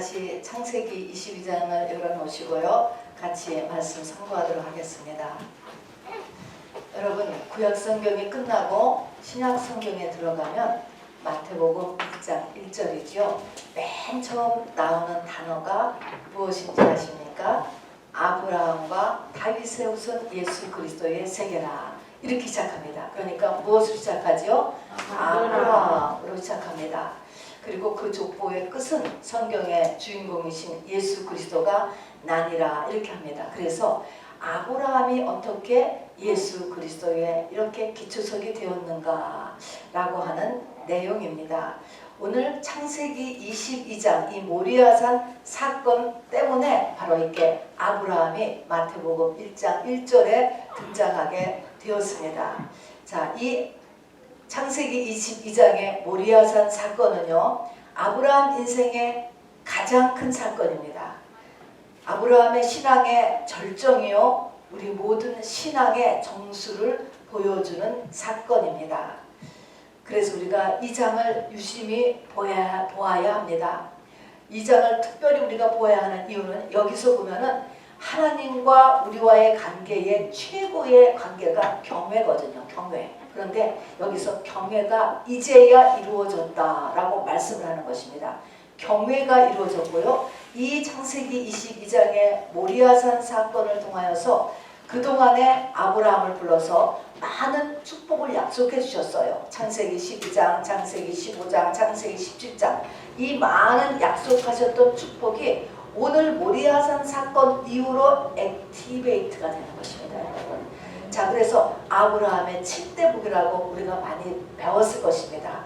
다시 창세기 22장을 열어놓으시고요. 같이 말씀 상고하도록 하겠습니다. 여러분, 구약 성경이 끝나고 신약 성경에 들어가면 마태복음 1장 1절이죠. 맨 처음 나오는 단어가 무엇인지 아십니까? 아브라함과 다윗의 후손 예수 그리스도의 세계라. 이렇게 시작합니다. 그러니까 무엇을 시작하죠? 아브라함으로 시작합니다. 그리고 그 족보의 끝은 성경의 주인공이신 예수 그리스도가 나니라 이렇게 합니다. 그래서 아브라함이 어떻게 예수 그리스도의 이렇게 기초석이 되었는가 라고 하는 내용입니다. 오늘 창세기 22장 이 모리아산 사건 때문에 바로 이렇게 아브라함이 마태복음 1장 1절에 등장하게 되었습니다. 자, 이 창세기 22장의 모리아산 사건은요, 아브라함 인생의 가장 큰 사건입니다. 아브라함의 신앙의 절정이요, 우리 모든 신앙의 정수를 보여주는 사건입니다. 그래서 우리가 이 장을 유심히 보아야 합니다. 이 장을 특별히 우리가 보아야 하는 이유는 여기서 보면은 하나님과 우리와의 관계의 최고의 관계가 경외거든요. 경외. 그런데 여기서 경외가 이제야 이루어졌다라고 말씀을 하는 것입니다. 경외가 이루어졌고요. 이 창세기 22장의 모리아산 사건을 통하여서 그동안에 아브라함을 불러서 많은 축복을 약속해 주셨어요. 창세기 12장, 창세기 15장, 창세기 17장 이 많은 약속하셨던 축복이 오늘 모리아산 사건 이후로 액티베이트가 되는 것입니다. 여러분. 자, 그래서 아브라함의 7대 복이라고 우리가 많이 배웠을 것입니다.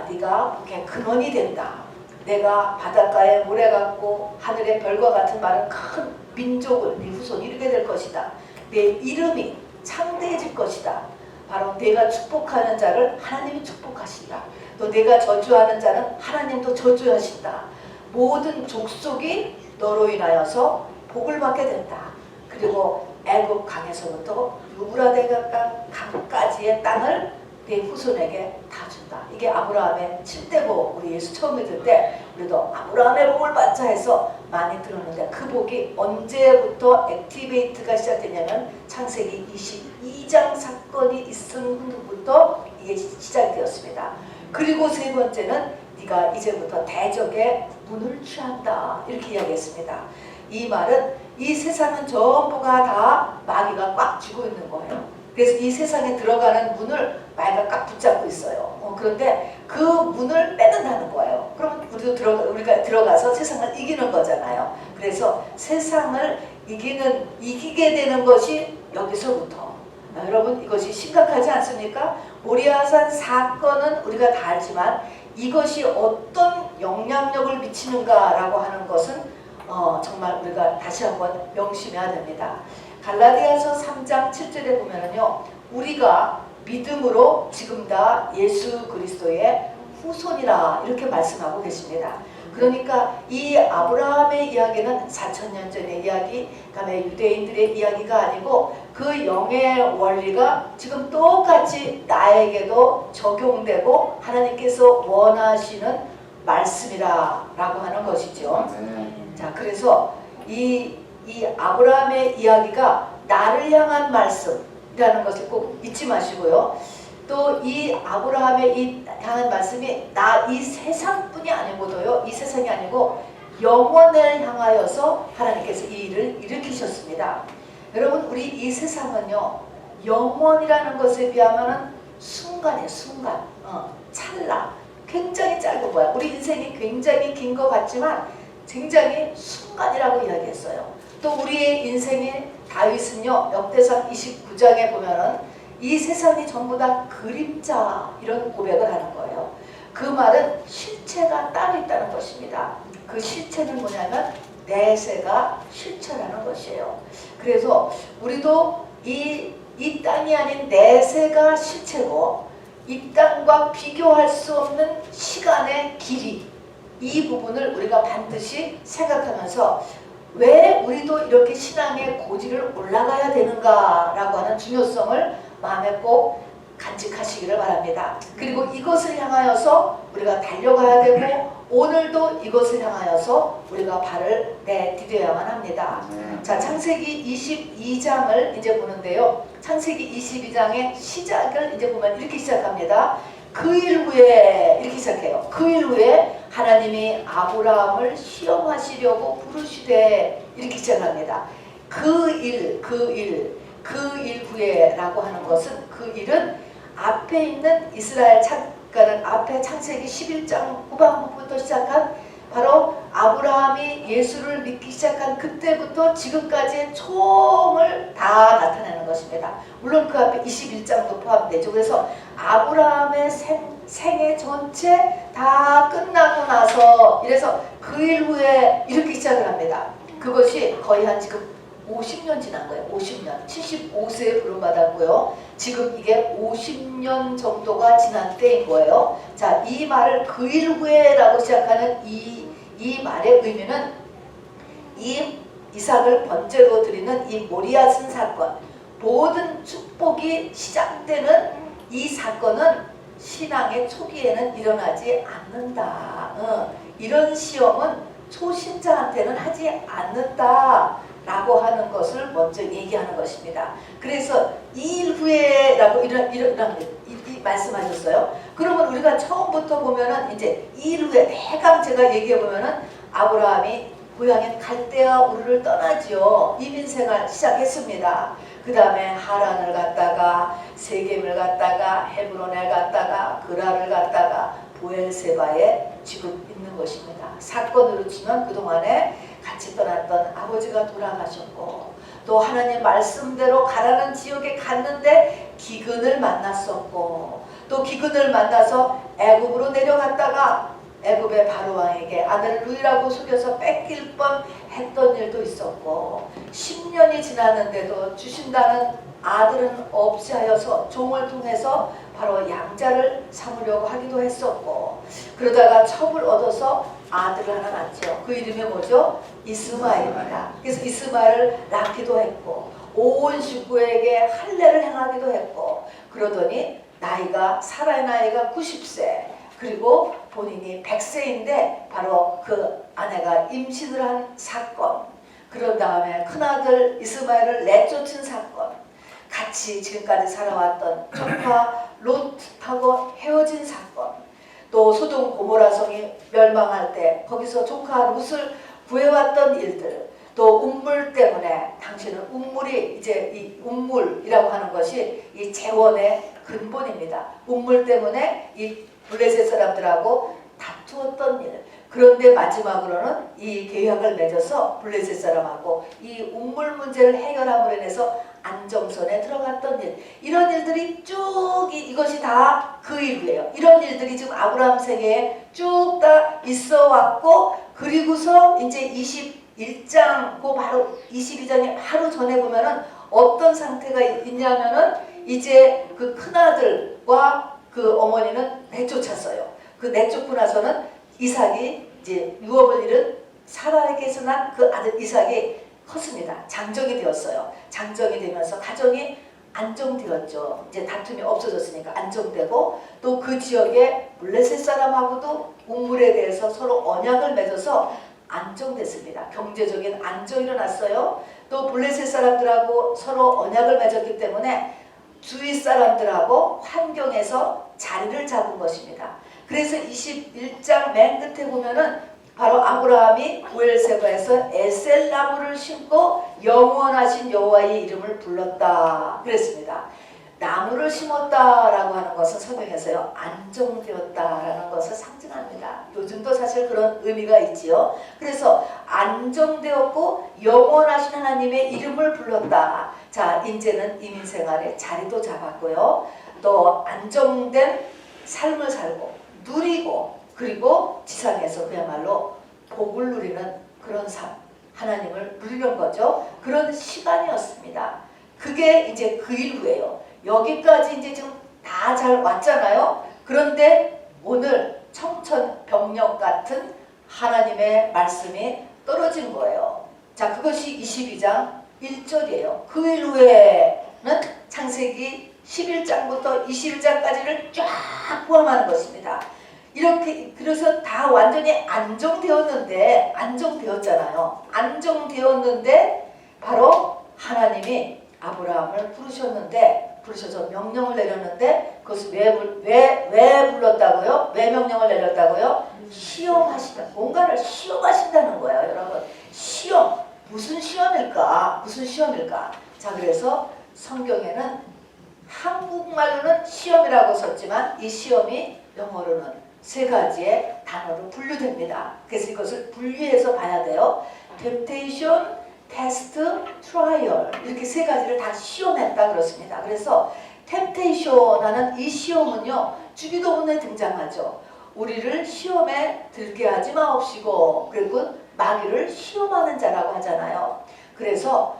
네가 복의 근원이 된다. 내가 바닷가에 모래 같고 하늘의 별과 같은 많은 큰 민족을 네 후손이 이루게 될 것이다. 내 이름이 창대해질 것이다. 바로 내가 축복하는 자를 하나님이 축복하신다. 또 내가 저주하는 자는 하나님도 저주하신다. 모든 족속이 너로 인하여서 복을 받게 된다. 그리고 애굽 강에서부터 유브라데가 강까지의 땅을 내 후손에게 다 준다. 이게 아브라함의 7대 복. 우리 예수 처음 믿을 때 우리도 아브라함의 복을 받자 해서 많이 들었는데 그 복이 언제부터 액티베이트가 시작되냐면 창세기 22장 사건이 있은 후부터 이게 시작이 되었습니다. 그리고 세 번째는 네가 이제부터 대적의 문을 취한다. 이렇게 이야기했습니다. 이 말은 이 세상은 전부가 다 마귀가 꽉 쥐고 있는 거예요. 그래서 이 세상에 들어가는 문을 마귀가 꽉 붙잡고 있어요. 그런데 그 문을 빼는다는 거예요. 그러면 우리가 들어가서 세상을 이기는 거잖아요. 그래서 세상을 이기게 되는 것이 여기서부터. 여러분, 이것이 심각하지 않습니까? 모리아산 사건은 우리가 다 알지만 이것이 어떤 영향력을 미치는가라고 하는 것은 정말 우리가 다시 한번 명심해야 됩니다. 갈라디아서 3장 7절에 보면은요, 우리가 믿음으로 지금 다 예수 그리스도의 후손이라 이렇게 말씀하고 계십니다. 그러니까 이 아브라함의 이야기는 4,000년 전의 이야기, 그다음에 유대인들의 이야기가 아니고 그 영의 원리가 지금 똑같이 나에게도 적용되고 하나님께서 원하시는 말씀이라고 하는 것이죠. 자, 그래서 이 아브라함의 이야기가 나를 향한 말씀이라는 것을 꼭 잊지 마시고요. 또 이 아브라함의 향한 말씀이 이 세상뿐이 아니고도요. 이 세상이 아니고 영원을 향하여서 하나님께서 이 일을 일으키셨습니다. 여러분, 우리 이 세상은요, 영원이라는 것에 비하면 순간이에요. 순간. 찰나. 굉장히 짧은 거야. 우리 인생이 굉장히 긴 것 같지만 굉장히 순간이라고 이야기했어요. 또 우리의 인생의 다윗은요, 역대상 29장에 보면은 이 세상이 전부 다 그림자 이런 고백을 하는 거예요. 그 말은 실체가 따로 있다는 것입니다. 그 실체는 뭐냐면 내세가 실체라는 것이에요. 그래서 우리도 이 땅이 아닌 내세가 실체고 이 땅과 비교할 수 없는 시간의 길이, 이 부분을 우리가 반드시 생각하면서 왜 우리도 이렇게 신앙의 고지를 올라가야 되는가라고 하는 중요성을 마음에 꼭 간직하시기를 바랍니다. 그리고 이것을 향하여서 우리가 달려가야 되고 오늘도 이것을 향하여서 우리가 발을 내디뎌야만 합니다. 자, 창세기 22장을 이제 보는데요. 창세기 22장의 시작을 이제 보면 이렇게 시작합니다. 그 일 후에 이렇게 시작해요. 그 일 후에 하나님이 아브라함을 시험하시려고 부르시되 이렇게 시작합니다. 그 일 후에 라고 하는 것은 그 일은 앞에 있는 이스라엘 그러니까 앞에 창세기 11장 후반부부터 시작한 바로 아브라함이 예수를 믿기 시작한 그때부터 지금까지의 총을 다 나타내는 것입니다. 물론 그 앞에 21장도 포함되죠. 그래서 아브라함의 생애 전체 다 끝나고 나서 이래서 그 일 후에 이렇게 시작을 합니다. 그것이 거의 한 지금 50년 지난 거예요. 50년. 75세에 부름받았고요. 지금 이게 50년 정도가 지난 때인 거예요. 자, 이 말을 그 일 후에라고 시작하는 이 말의 의미는 이 이삭을 번제로 드리는 이 모리아슨 사건, 모든 축복이 시작되는 이 사건은 신앙의 초기에는 일어나지 않는다. 이런 시험은 초신자한테는 하지 않는다. 라고 하는 것을 먼저 얘기하는 것입니다. 그래서 이 일 후에 라고 이런 말씀하셨어요. 그러면 우리가 처음부터 보면은 이제 이 일 후에 대강 제가 얘기해 보면은 아브라함이 고향인 갈대아 우르를 떠나지요. 이민생활 시작했습니다. 그 다음에 하란을 갔다가 세겜을 갔다가 헤브론을 갔다가 그라를 갔다가 보엘세바에 지금 있는 것입니다. 사건으로 치면 그동안에 같이 떠났던 아버지가 돌아가셨고 또 하나님 말씀대로 가라는 지역에 갔는데 기근을 만났었고 또 기근을 만나서 애굽으로 내려갔다가 애굽의 바로왕에게 아들 루이라고 속여서 뺏길 뻔했던 일도 있었고 10년이 지났는데도 주신다는 아들은 없이 하여서 종을 통해서 바로 양자를 삼으려고 하기도 했었고 그러다가 첩을 얻어서 아들을 하나 낳죠. 그 이름이 뭐죠? 이스마엘입니다. 그래서 이스마엘을 낳기도 했고 온 식구에게 할례를 행하기도 했고 그러더니 나이가 사라의 나이가 90세 그리고 본인이 100세인데 바로 그 아내가 임신을 한 사건 그런 다음에 큰아들 이스마엘을 내쫓은 사건 같이 지금까지 살아왔던 조카 롯하고 헤어진 사건 또 소돔 고모라 성이 멸망할 때 거기서 조카 롯을 구해왔던 일들 또 운물 때문에 당신은 운물이 이제 이 운물이라고 하는 것이 이 재원의 근본입니다. 운물 때문에 이 블레셋 사람들하고 다투었던 일 그런데 마지막으로는 이 계약을 맺어서 블레셋 사람하고 이 운물 문제를 해결함으로 인해서 안정선에 들어갔던 일 이런 일들이 쭉 이것이 다 그 일이에요. 이런 일들이 지금 아브라함 세계에 쭉 다 있어 왔고 그리고서 이제 21장 그 바로 22장의 하루 전에 보면은 어떤 상태가 있냐면은 이제 그 큰아들과 그 어머니는 내쫓았어요. 그 내쫓고 나서는 이삭이 이제 유업을 잃은 사라에게서 난 그 아들 이삭이 컸습니다. 장정이 되었어요. 장정이 되면서 가정이 안정되었죠. 이제 다툼이 없어졌으니까 안정되고 또 그 지역의 블레셋 사람하고도 운물에 대해서 서로 언약을 맺어서 안정됐습니다. 경제적인 안정이 일어났어요. 또 블레셋 사람들하고 서로 언약을 맺었기 때문에 주위 사람들하고 환경에서 자리를 잡은 것입니다. 그래서 21장 맨 끝에 보면은 바로 아브라함이 보엘세바에서 에셀나무를 심고 영원하신 여호와의 이름을 불렀다 그랬습니다. 나무를 심었다라고 하는 것은 성경에서요 안정되었다라는 것을 상징합니다. 요즘도 사실 그런 의미가 있지요. 그래서 안정되었고 영원하신 하나님의 이름을 불렀다. 자, 이제는 이민생활에 자리도 잡았고요. 또 안정된 삶을 살고 누리고 그리고 지상에서 그야말로 복을 누리는 그런 삶, 하나님을 누리는 거죠. 그런 시간이었습니다. 그게 이제 그 일 후예요. 여기까지 이제 지금 다 잘 왔잖아요. 그런데 오늘 청천벽력 같은 하나님의 말씀이 떨어진 거예요. 자, 그것이 22장 1절이에요. 그 일 후에는 창세기 11장부터 21장까지를 쫙 포함하는 것입니다. 이렇게 그래서 다 완전히 안정되었잖아요. 안정되었는데 바로 하나님이 아브라함을 부르셔서 명령을 내렸는데 그것을 왜 불렀다고요? 왜 명령을 내렸다고요? 시험하신다. 뭔가를 시험하신다는 거예요, 여러분. 시험. 무슨 시험일까? 무슨 시험일까? 자, 그래서 성경에는 한국말로는 시험이라고 썼지만 이 시험이 영어로는 세 가지의 단어로 분류됩니다. 그래서 이것을 분리해서 봐야 돼요. temptation, test, trial 이렇게 세 가지를 다 시험했다 그렇습니다. 그래서 temptation 하는 이 시험은요, 주기도문에 등장하죠. 우리를 시험에 들게 하지 마옵시고, 그리고 마귀를 시험하는 자라고 하잖아요. 그래서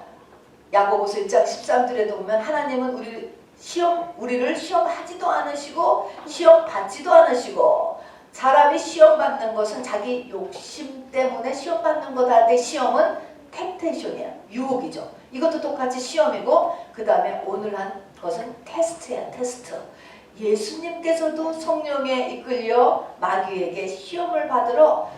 야고보서 1장 13절에도 보면 하나님은 우리를 시험하지도 않으시고 시험 받지도 않으시고, 사람이 시험 받는 것은 자기 욕심 때문에 시험 받는 거다 할 때 시험은 템테이션이에요. 유혹이죠. 이것도 똑같이 시험이고, 그 다음에 오늘 한 것은 테스트예요. 테스트. 예수님께서도 성령에 이끌려 마귀에게 시험을 받으러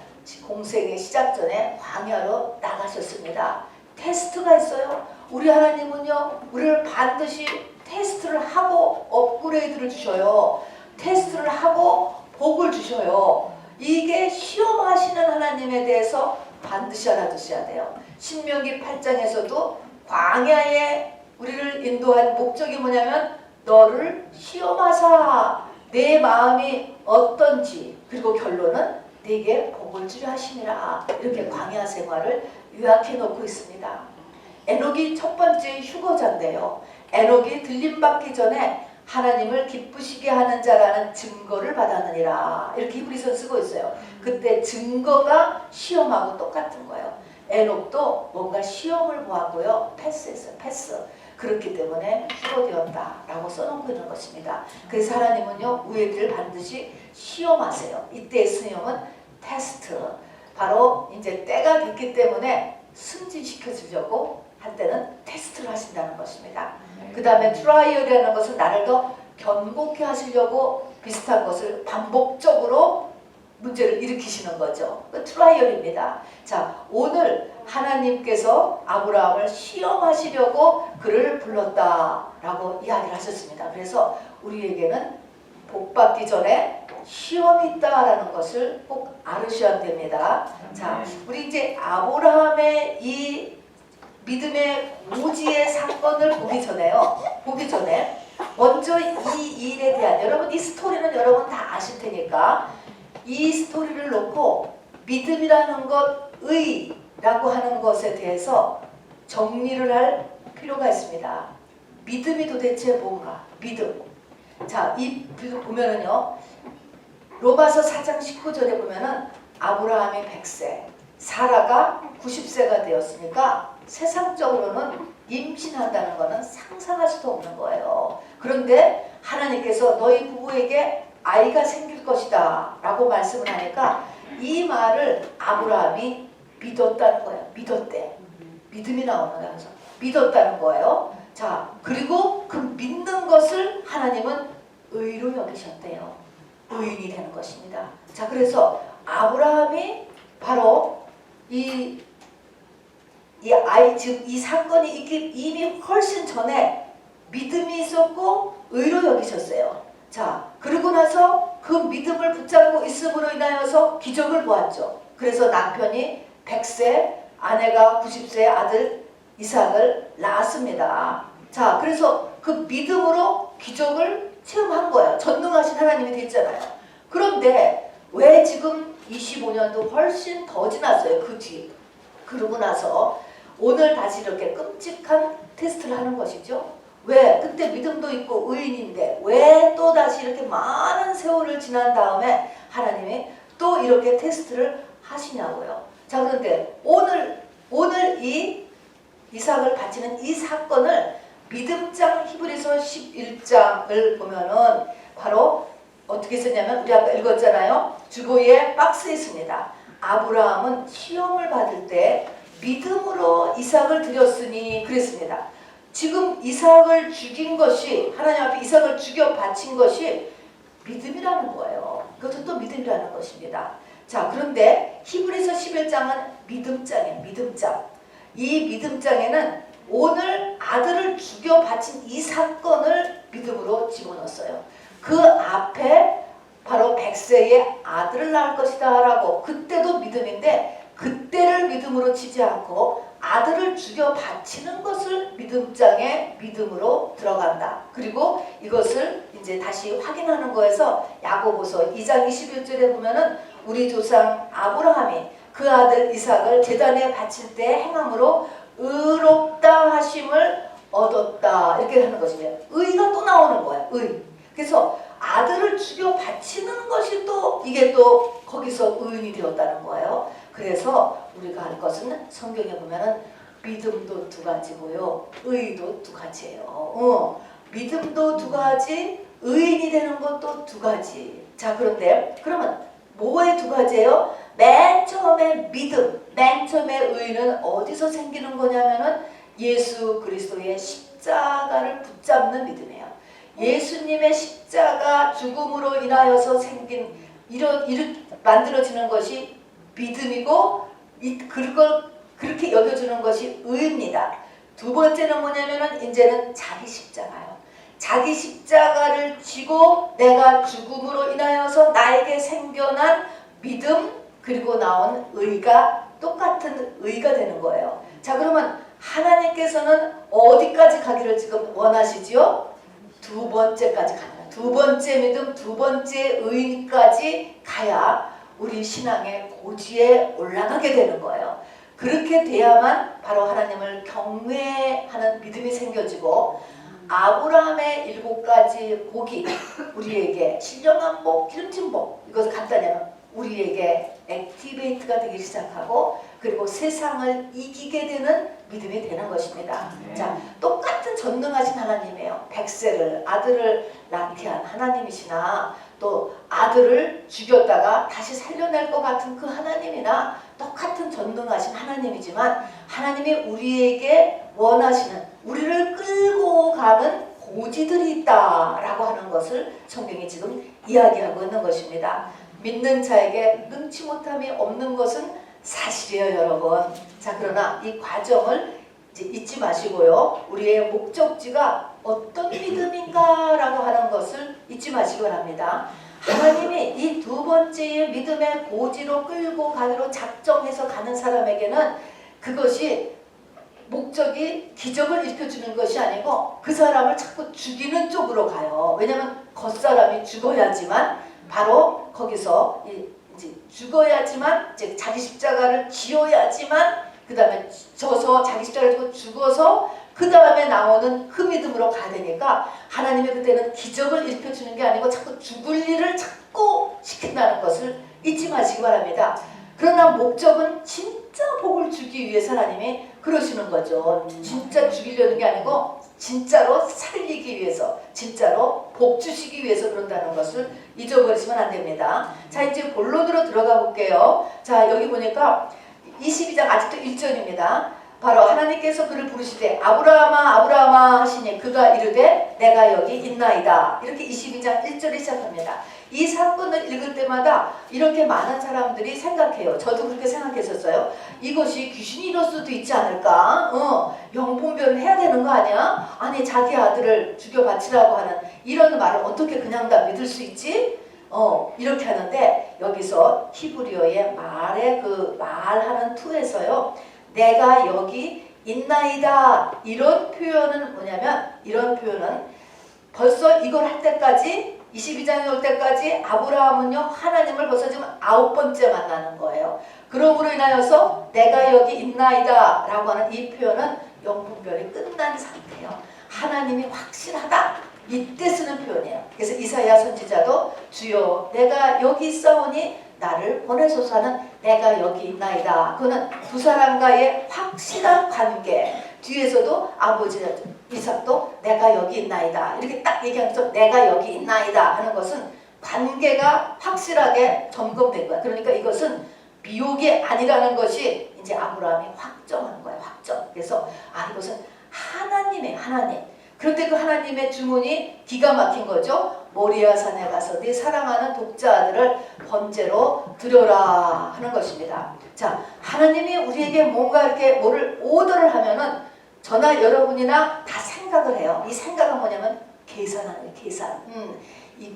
공생의 시작 전에 광야로 나가셨습니다. 테스트가 있어요. 우리 하나님은요, 우리를 반드시 테스트를 하고 업그레이드를 주셔요. 테스트를 하고 복을 주셔요. 이게 시험하시는 하나님에 대해서 반드시 알아두셔야 돼요. 신명기 8장에서도 광야에 우리를 인도한 목적이 뭐냐면 너를 시험하사 내 마음이 어떤지, 그리고 결론은 내게 복을 주려 하시니라. 이렇게 광야 생활을 요약해 놓고 있습니다. 에녹이 첫 번째 휴거자인데요. 에녹이 들림받기 전에 하나님을 기쁘시게 하는 자라는 증거를 받았느니라. 이렇게 히브리서 쓰고 있어요. 그때 증거가 시험하고 똑같은 거예요. 에녹도 뭔가 시험을 보았고요. 패스했어요. 패스. 그렇기 때문에 휴거되었다라고 써놓고 있는 것입니다. 그래서 하나님은요, 우리를 반드시 시험하세요. 이때의 시험은 테스트. 바로 이제 때가 됐기 때문에 승진시켜 주려고 할 때는 테스트를 하신다는 것입니다. 그 다음에 트라이얼이라는 것은 나를 더 견고케 하시려고 비슷한 것을 반복적으로 문제를 일으키시는 거죠. 그 트라이얼입니다. 자, 오늘 하나님께서 아브라함을 시험하시려고 그를 불렀다라고 이야기를 하셨습니다. 그래서 우리에게는 복 받기 전에 시험이 있다라는 것을 꼭 알으셔야 됩니다. 자, 우리 이제 아브라함의 이 믿음의 고지의 사건을 보기 전에 먼저 이 일에 대한, 여러분 이 스토리는 여러분 다 아실 테니까 이 스토리를 놓고 믿음이라는 것, 의라고 하는 것에 대해서 정리를 할 필요가 있습니다. 믿음이 도대체 뭔가? 믿음. 자, 이 보면은요, 로마서 4장 19절에 보면은 아브라함이 100세, 사라가 90세가 되었으니까 세상적으로는 임신한다는 것은 상상할 수도 없는 거예요. 그런데 하나님께서 너희 부부에게 아이가 생길 것이다 라고 말씀을 하니까 이 말을 아브라함이 믿었다는 거예요. 믿었대. 믿음이 나오는 거예요. 그래서 믿었다는 거예요. 자, 그리고 그 믿는 것을 하나님은 의로 여기셨대요. 의인이 되는 것입니다. 자, 그래서 아브라함이 바로 이 아이, 즉 이 사건이 이미 훨씬 전에 믿음이 있었고 의로 여기셨어요. 자, 그러고 나서 그 믿음을 붙잡고 있음으로 인하여서 기적을 보았죠. 그래서 남편이 100세, 아내가 90세 아들 이삭을 낳았습니다. 자, 그래서 그 믿음으로 기적을 체험한 거예요. 전능하신 하나님이 됐잖아요. 그런데 왜 지금 25년도 훨씬 더 지났어요. 그 뒤. 그러고 나서 오늘 다시 이렇게 끔찍한 테스트를 하는 것이죠. 왜? 그때 믿음도 있고 의인인데 왜 또 다시 이렇게 많은 세월을 지난 다음에 하나님이 또 이렇게 테스트를 하시냐고요. 자, 그런데 오늘 이 이삭을 바치는 이 사건을 믿음장 히브리서 11장을 보면은 바로 어떻게 쓰냐면 우리 아까 읽었잖아요. 주보에 박스에 있습니다. 아브라함은 시험을 받을 때 믿음으로 이삭을 드렸으니 그랬습니다. 지금 이삭을 죽인 것이, 하나님 앞에 이삭을 죽여 바친 것이 믿음이라는 거예요. 그것도 또 믿음이라는 것입니다. 자, 그런데 히브리서 11장은 믿음장이에요. 믿음장. 이 믿음장에는 오늘 아들을 죽여 바친 이 사건을 믿음으로 집어넣었어요. 그 앞에 바로 100세의 아들을 낳을 것이다 라고, 그때도 믿음인데 그때를 믿음으로 치지 않고 아들을 죽여 바치는 것을 믿음장에 믿음으로 들어간다. 그리고 이것을 이제 다시 확인하는 거에서 야고보서 2장 21절에 보면은 우리 조상 아브라함이 그 아들 이삭을 제단에 바칠 때 행함으로 의롭다 하심을 얻었다, 이렇게 하는 것이죠. 의가 또 나오는 거예요. 의. 그래서 아들을 죽여 바치는 것이 또 이게 또 거기서 의인이 되었다는 거예요. 그래서 우리가 할 것은 성경에 보면은 믿음도 두 가지고요, 의도 두 가지예요. 믿음도 두 가지, 의인이 되는 것도 두 가지. 자, 그런데 그러면 뭐의 두 가지예요? 맨 처음에 믿음, 맨 처음에 의인은 어디서 생기는 거냐면은 예수 그리스도의 십자가를 붙잡는 믿음이에요. 예수님의 십자가 죽음으로 인하여서 생긴 만들어지는 것이 믿음이고, 그걸 그렇게 여겨주는 것이 의입니다. 두 번째는 뭐냐면은 이제는 자기 십자가요. 자기 십자가를 지고 내가 죽음으로 인하여서 나에게 생겨난 믿음, 그리고 나온 의가 똑같은 의가 되는 거예요. 자, 그러면 하나님께서는 어디까지 가기를 지금 원하시지요? 두 번째까지 가는 거예요. 두 번째 믿음, 두 번째 의까지 가야 우리 신앙의 고지에 올라가게 되는 거예요. 그렇게 돼야만 바로 하나님을 경외하는 믿음이 생겨지고, 아브라함의 7가지 복이 우리에게 신령한 복, 기름진 복, 이것을 간단히 하면 우리에게 액티베이트가 되기 시작하고, 그리고 세상을 이기게 되는 믿음이 되는 것입니다. 자, 똑같은 전능하신 하나님이에요. 100세를 아들을 낳게 한 하나님이시나, 또 아들을 죽였다가 다시 살려낼 것 같은 그 하나님이나 똑같은 전능하신 하나님이지만, 하나님이 우리에게 원하시는, 우리를 끌고 가는 고지들이 있다라고 하는 것을 성경이 지금 이야기하고 있는 것입니다. 믿는 자에게 능치 못함이 없는 것은 사실이에요, 여러분. 자, 그러나 이 과정을 이제 잊지 마시고요, 우리의 목적지가 어떤 믿음인가라고 하는 것을 잊지 마시기 바랍니다. 하나님이 이 두 번째의 믿음의 고지로 끌고 가기로 작정해서 가는 사람에게는 그것이 목적이 기적을 일으켜주는 것이 아니고 그 사람을 자꾸 죽이는 쪽으로 가요. 왜냐하면 겉사람이 죽어야지만, 바로 거기서 이제 죽어야지만, 이제 자기 십자가를 지어야지만, 그 다음에 져서 자기 십자가를 지고 죽어서 그 다음에 나오는 그 믿음으로 가야 되니까, 하나님이 그때는 기적을 일으켜주는 게 아니고 자꾸 죽을 일을 자꾸 시킨다는 것을 잊지 마시기 바랍니다. 그러나 목적은 진짜 복을 주기 위해서 하나님이 그러시는 거죠. 진짜 죽이려는 게 아니고 진짜로 살리기 위해서, 진짜로 복 주시기 위해서 그런다는 것을 잊어버리시면 안 됩니다. 자, 이제 본론으로 들어가 볼게요. 자, 여기 보니까 22장 아직도 1절입니다. 바로 하나님께서 그를 부르시되 아브라함아 아브라함아 하시니 그가 이르되 내가 여기 있나이다. 이렇게 22장 1절에 시작합니다. 이 사건을 읽을 때마다 이렇게 많은 사람들이 생각해요. 저도 그렇게 생각했었어요. 이것이 귀신이 이럴 수도 있지 않을까? 영분별을 해야 되는 거 아니야? 아니, 자기 아들을 죽여 바치라고 하는 이런 말을 어떻게 그냥 다 믿을 수 있지? 이렇게 하는데, 여기서 히브리어의 말의 그 말하는 투에서요, 내가 여기 있나이다, 이런 표현은 뭐냐면, 이런 표현은 벌써 이걸 할 때까지, 22장에 올 때까지 아브라함은요, 하나님을 벌써 지금 9번째 만나는 거예요. 그러므로 인하여서 내가 여기 있나이다 라고 하는 이 표현은 영분별이 끝난 상태예요. 하나님이 확실하다, 이때 쓰는 표현이에요. 그래서 이사야 선지자도 주여 내가 여기 있사오니 나를 보내소서 하는 내가 여기 있나이다. 그거는 두 사람과의 확실한 관계. 뒤에서도 아버지 이삭도 내가 여기 있나이다 이렇게 딱 얘기하면서 내가 여기 있나이다 하는 것은 관계가 확실하게 점검된 거야. 그러니까 이것은 미혹이 아니라는 것이 이제 아브라함이 확정하는 거예요. 확정. 그래서 이것은 하나님의 하나님. 그런데 그 하나님의 주문이 기가 막힌 거죠. 모리아 산에 가서 네 사랑하는 독자 아들을 번제로 드려라 하는 것입니다. 자, 하나님이 우리에게 뭔가 이렇게 뭐를 오더를 하면은 저나 여러분이나 다 생각을 해요. 이 생각은 뭐냐면 계산하는 계산. 이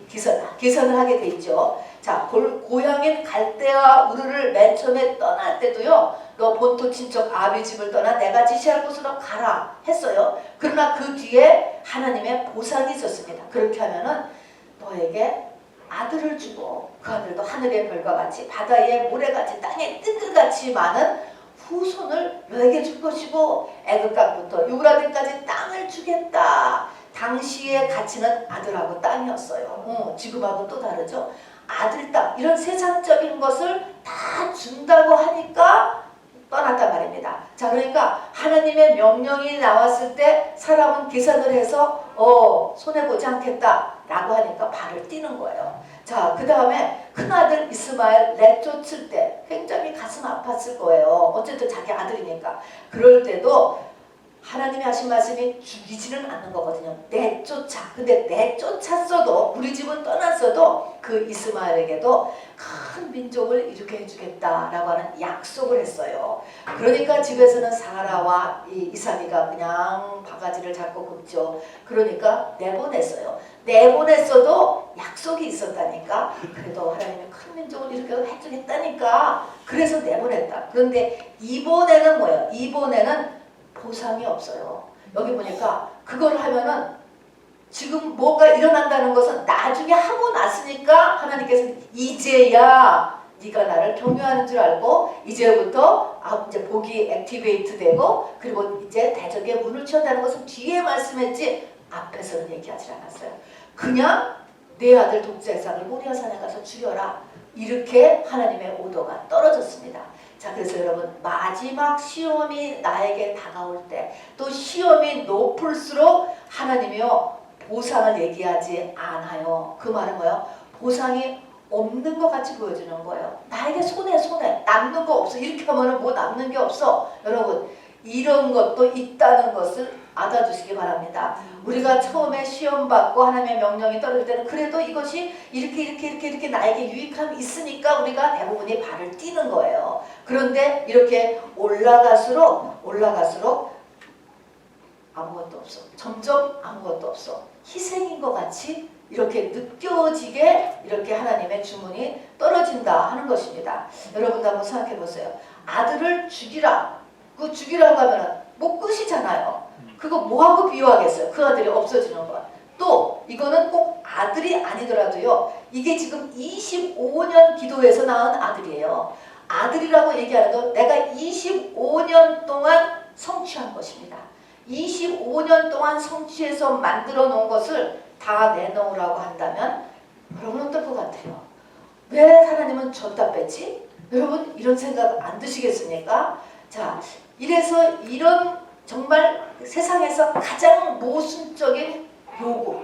계산을 하게 돼 있죠. 자, 고향인 갈대아 우르를 맨 처음에 떠날 때도요. 너 본토 친척 아비 집을 떠나 내가 지시할 곳으로 가라 했어요. 그러나 그 뒤에 하나님의 보상이 있었습니다. 그렇게 하면은 너에게 아들을 주고 그 아들도 하늘의 별과 같이 바다의 모래같이 땅의 뜰같이 많은 후손을 너에게 줄 것이고 애굽 땅부터 유브라데까지 땅을 주겠다. 당시의 가치는 아들하고 땅이었어요. 지금하고 또 다르죠. 아들 땅 이런 세상적인 것을 다 준다고 하니까 떠났단 말입니다. 자, 그러니까 하나님의 명령이 나왔을 때 사람은 계산을 해서 손해보지 않겠다 라고 하니까 발을 띄는 거예요. 자, 그 다음에 큰아들 이스마엘 내쫓을 때 굉장히 가슴 아팠을 거예요. 어쨌든 자기 아들이니까. 그럴 때도 하나님이 하신 말씀이 죽이지는 않는 거거든요. 내쫓아. 근데 내쫓았어도 우리 집은 떠났어도 그 이스마엘에게도 큰 민족을 이루게 해주겠다라고 하는 약속을 했어요. 그러니까 집에서는 사라와 이삭이가 그냥 바가지를 잡고 굽죠. 그러니까 내보냈어요. 내보냈어도 약속이 있었다니까. 그래도 하나님이 큰 민족을 이루게 해주겠다니까. 그래서 내보냈다. 그런데 이번에는 뭐예요? 이번에는 보상이 없어요. 여기 보니까 그걸 하면은 지금 뭐가 일어난다는 것은 나중에 하고 났으니까 하나님께서 이제야 네가 나를 경유하는 줄 알고 이제부터 이제 복이 액티베이트 되고 그리고 이제 대적의 문을 치었다는 것은 뒤에 말씀했지 앞에서는 얘기하지 않았어요. 그냥 내 아들 독자 이삭을 모리아 산에 가서 죽여라. 이렇게 하나님의 오더가 떨어졌습니다. 자, 그래서 여러분 마지막 시험이 나에게 다가올 때 또 시험이 높을수록 하나님이요 보상을 얘기하지 않아요. 그 말은 뭐예요? 보상이 없는 것 같이 보여주는 거예요. 나에게 손해 남는 거 없어. 이렇게 하면은 뭐 남는 게 없어. 여러분 이런 것도 있다는 것을 알아주시기 바랍니다. 우리가 처음에 시험 받고 하나님의 명령이 떨어질 때는 그래도 이것이 이렇게 나에게 유익함이 있으니까 우리가 대부분이 발을 띄는 거예요. 그런데 이렇게 올라갈수록 아무것도 없어. 점점 아무것도 없어. 희생인 것 같이 이렇게 느껴지게 이렇게 하나님의 주문이 떨어진다 하는 것입니다. 여러분도 한번 생각해 보세요. 아들을 죽이라. 그 죽이라고 하면은 뭐 끝이잖아요. 그거 뭐하고 비유하겠어요? 그 아들이 없어지는 거. 또 이거는 꼭 아들이 아니더라도요. 이게 지금 25년 기도해서 낳은 아들이에요. 아들이라고 얘기하는 건 내가 25년 동안 성취한 것입니다. 25년 동안 성취해서 만들어 놓은 것을 다 내놓으라고 한다면 여러분 어떨 것 같아요? 왜 하나님은 줬다 뺐지? 여러분 이런 생각 안 드시겠습니까? 자, 이래서 이런 정말 세상에서 가장 모순적인 요구,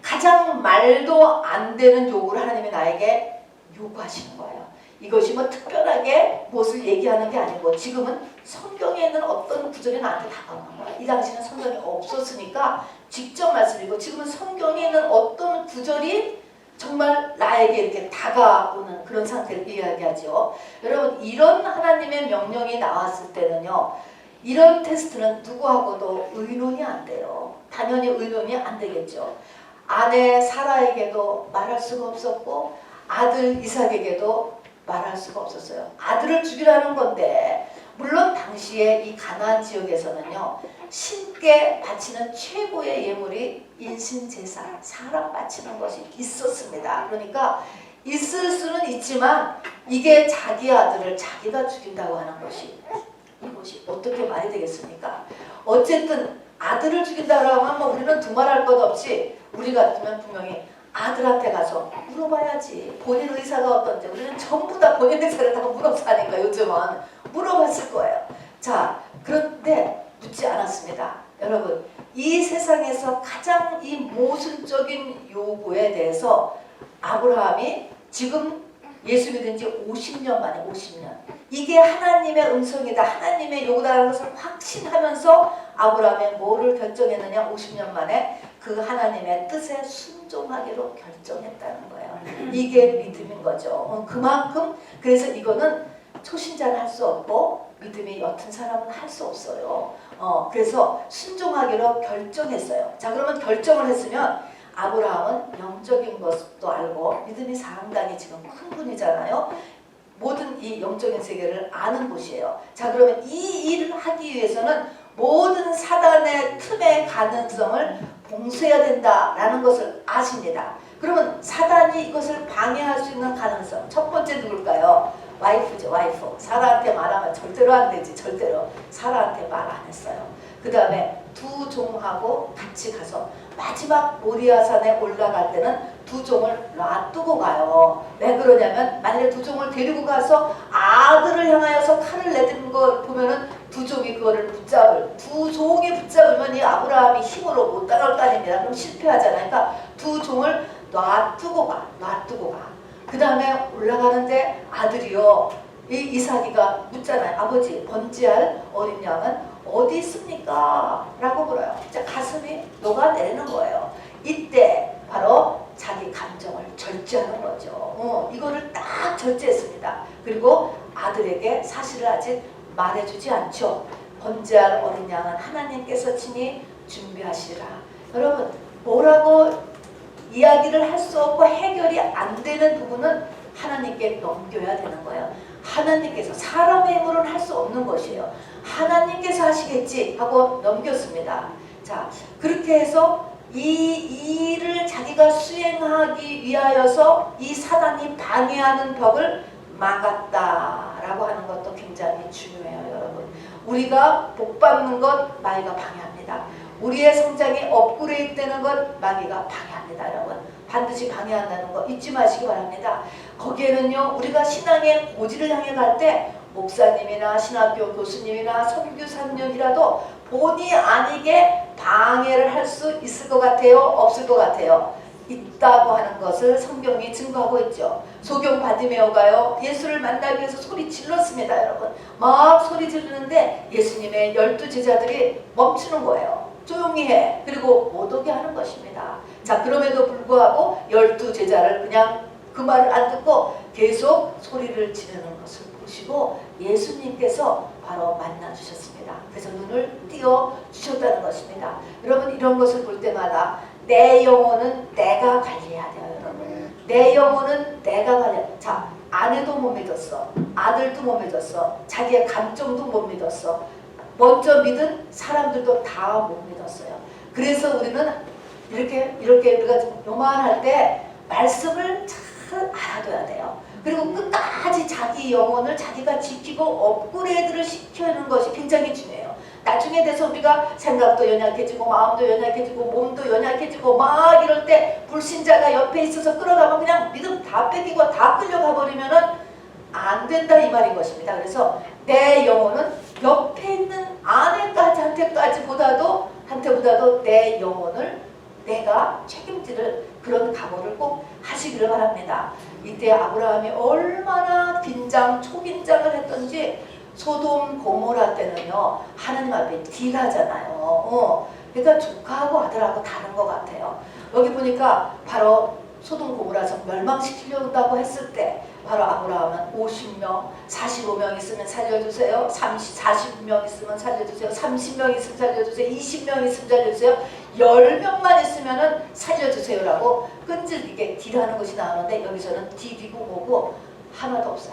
가장 말도 안 되는 요구를 하나님이 나에게 요구하시는 거예요. 이것이 뭐 특별하게 무엇을 얘기하는 게 아니고 지금은 성경에 있는 어떤 구절이 나한테 다가오는 거야. 이 당시는 성경이 없었으니까 직접 말씀이고 지금은 성경에 있는 어떤 구절이 정말 나에게 이렇게 다가오는 그런 상태를 이야기하죠. 여러분 이런 하나님의 명령이 나왔을 때는요. 이런 테스트는 누구하고도 의논이 안 돼요. 당연히 의논이 안 되겠죠. 아내 사라에게도 말할 수가 없었고 아들 이삭에게도 말할 수가 없었어요. 아들을 죽이라는 건데 물론 당시에 이 가나안 지역에서는요. 신께 바치는 최고의 예물이 인신제사, 사람 바치는 것이 있었습니다. 그러니까 있을 수는 있지만 이게 자기 아들을 자기가 죽인다고 하는 것이 이것이 어떻게 말이 되겠습니까? 어쨌든 아들을 죽인다고 하면 뭐 우리는 두말할 것 없이 우리 같으면 분명히 아들한테 가서 물어봐야지. 본인 의사가 어떤지. 우리는 전부 다 본인 의사를 다 물어서 하니까 요즘은 물어봤을 거예요. 자, 그런데 묻지 않았습니다. 여러분 이 세상에서 가장 이 모순적인 요구에 대해서 아브라함이 지금 예수 믿은 지 50년 만에 50년 이게 하나님의 음성이다 하나님의 요구다라는 것을 확신하면서 아브라함이 뭐를 결정했느냐 50년 만에 그 하나님의 뜻에 순종하기로 결정했다는 거예요. 이게 믿음인 거죠. 그만큼 그래서 이거는 초신자는 할 수 없고 믿음이 옅은 사람은 할 수 없어요. 그래서 순종하기로 결정했어요. 자, 그러면 결정을 했으면 아브라함은 영적인 것도 알고 믿음이 상당히 지금 큰 분이잖아요. 모든 이 영적인 세계를 아는 곳이에요. 자, 그러면 이 일을 하기 위해서는 모든 사단의 틈의 가능성을 봉쇄해야 된다라는 것을 아십니다. 그러면 사단이 이것을 방해할 수 있는 가능성, 첫 번째 누굴까요? 와이프죠. 와이프. 사라한테 말하면 절대로 안 되지. 절대로. 사라한테 말 안 했어요. 그 다음에 두 종하고 같이 가서 마지막 모리아산에 올라갈 때는 두 종을 놔두고 가요. 왜 그러냐면 만약에 두 종을 데리고 가서 아들을 향하여서 칼을 내드는 걸 보면은 두 종이 그거를 두 종이 붙잡으면 이 아브라함이 힘으로 못 따라올 거 아닙니다. 그럼 실패하잖아요. 그러니까 두 종을 놔두고 가. 그 다음에 올라가는데 아들이요. 이 이삭이가 묻잖아요. 아버지, 번제할 어린 양은 어디 있습니까? 라고 물어요. 진짜 가슴이 녹아내리는 거예요. 이때 바로 자기 감정을 절제하는 거죠. 이거를 딱 절제했습니다. 그리고 아들에게 사실을 아직 말해주지 않죠. 번제할 어린 양은 하나님께서 친히 준비하시라. 여러분, 뭐라고 이야기를 할 수 없고 해결이 안 되는 부분은 하나님께 넘겨야 되는 거예요. 하나님께서, 사람의 힘으로는 할 수 없는 것이에요. 하나님께서 하시겠지 하고 넘겼습니다. 자, 그렇게 해서 이 일을 자기가 수행하기 위하여서 이 사단이 방해하는 벽을 막았다라고 하는 것도 굉장히 중요해요, 여러분. 우리가 복 받는 것 마귀가 방해합니다. 우리의 성장이 업그레이드 되는 것 마귀가 방해합니다, 여러분. 반드시 방해한다는 거 잊지 마시기 바랍니다. 거기에는요, 우리가 신앙의 고지를 향해 갈 때 목사님이나 신학교 교수님이나 선교사님이라도 본의 아니게 방해를 할 수 있을 것 같아요? 없을 것 같아요? 있다고 하는 것을 성경이 증거하고 있죠. 소경 바디메오가요, 예수를 만나기 위해서 소리 질렀습니다, 여러분. 막 소리 지르는데 예수님의 12 제자들이 멈추는 거예요. 조용히 해. 그리고 못 오게 하는 것입니다. 자, 그럼에도 불구하고 12 제자를 그냥 그 말을 안 듣고 계속 소리를 지르는 것을 보시고 예수님께서 바로 만나주셨습니다. 그래서 눈을 띄워주셨다는 것입니다. 여러분, 이런 것을 볼 때마다 내 영혼은 내가 관리해야 돼요, 여러분. 내 영혼은 내가 관리해야 돼요. 자, 아내도 못 믿었어. 아들도 못 믿었어. 자기의 감정도 못 믿었어. 먼저 믿은 사람들도 다 못 믿었어요. 그래서 우리는 이렇게 우리가 요만할 때 말씀을 잘 알아둬야 돼요. 그리고 끝까지 자기 영혼을 자기가 지키고 업그레이드를 시키는 것이 굉장히 중요해요. 나중에 돼서 우리가 생각도 연약해지고 마음도 연약해지고 몸도 연약해지고 막 이럴 때 불신자가 옆에 있어서 끌어가면 그냥 믿음 다 뺏기고 다 끌려가 버리면은 안 된다 이 말인 것입니다. 그래서 내 영혼은 옆에 있는 한테보다도 내 영혼을 내가 책임질 그런 각오를 꼭 하시기를 바랍니다. 이때 아브라함이 얼마나 초긴장을 했던지 소돔 고모라 때는요, 하나님 앞에 딜하잖아요. 그러니까 조카하고 아들하고 다른 것 같아요. 여기 보니까 바로 소돔 고모라서 멸망시키려고 했을 때 바로 아브라함은 50명, 45명 있으면 살려주세요. 40명 있으면 살려주세요. 30명 있으면 살려주세요. 20명 있으면 살려주세요. 10명만 있으면 살려주세요라고 끈질기게 딜하는 것이 나오는데 여기서는 딜이고 뭐고 하나도 없어.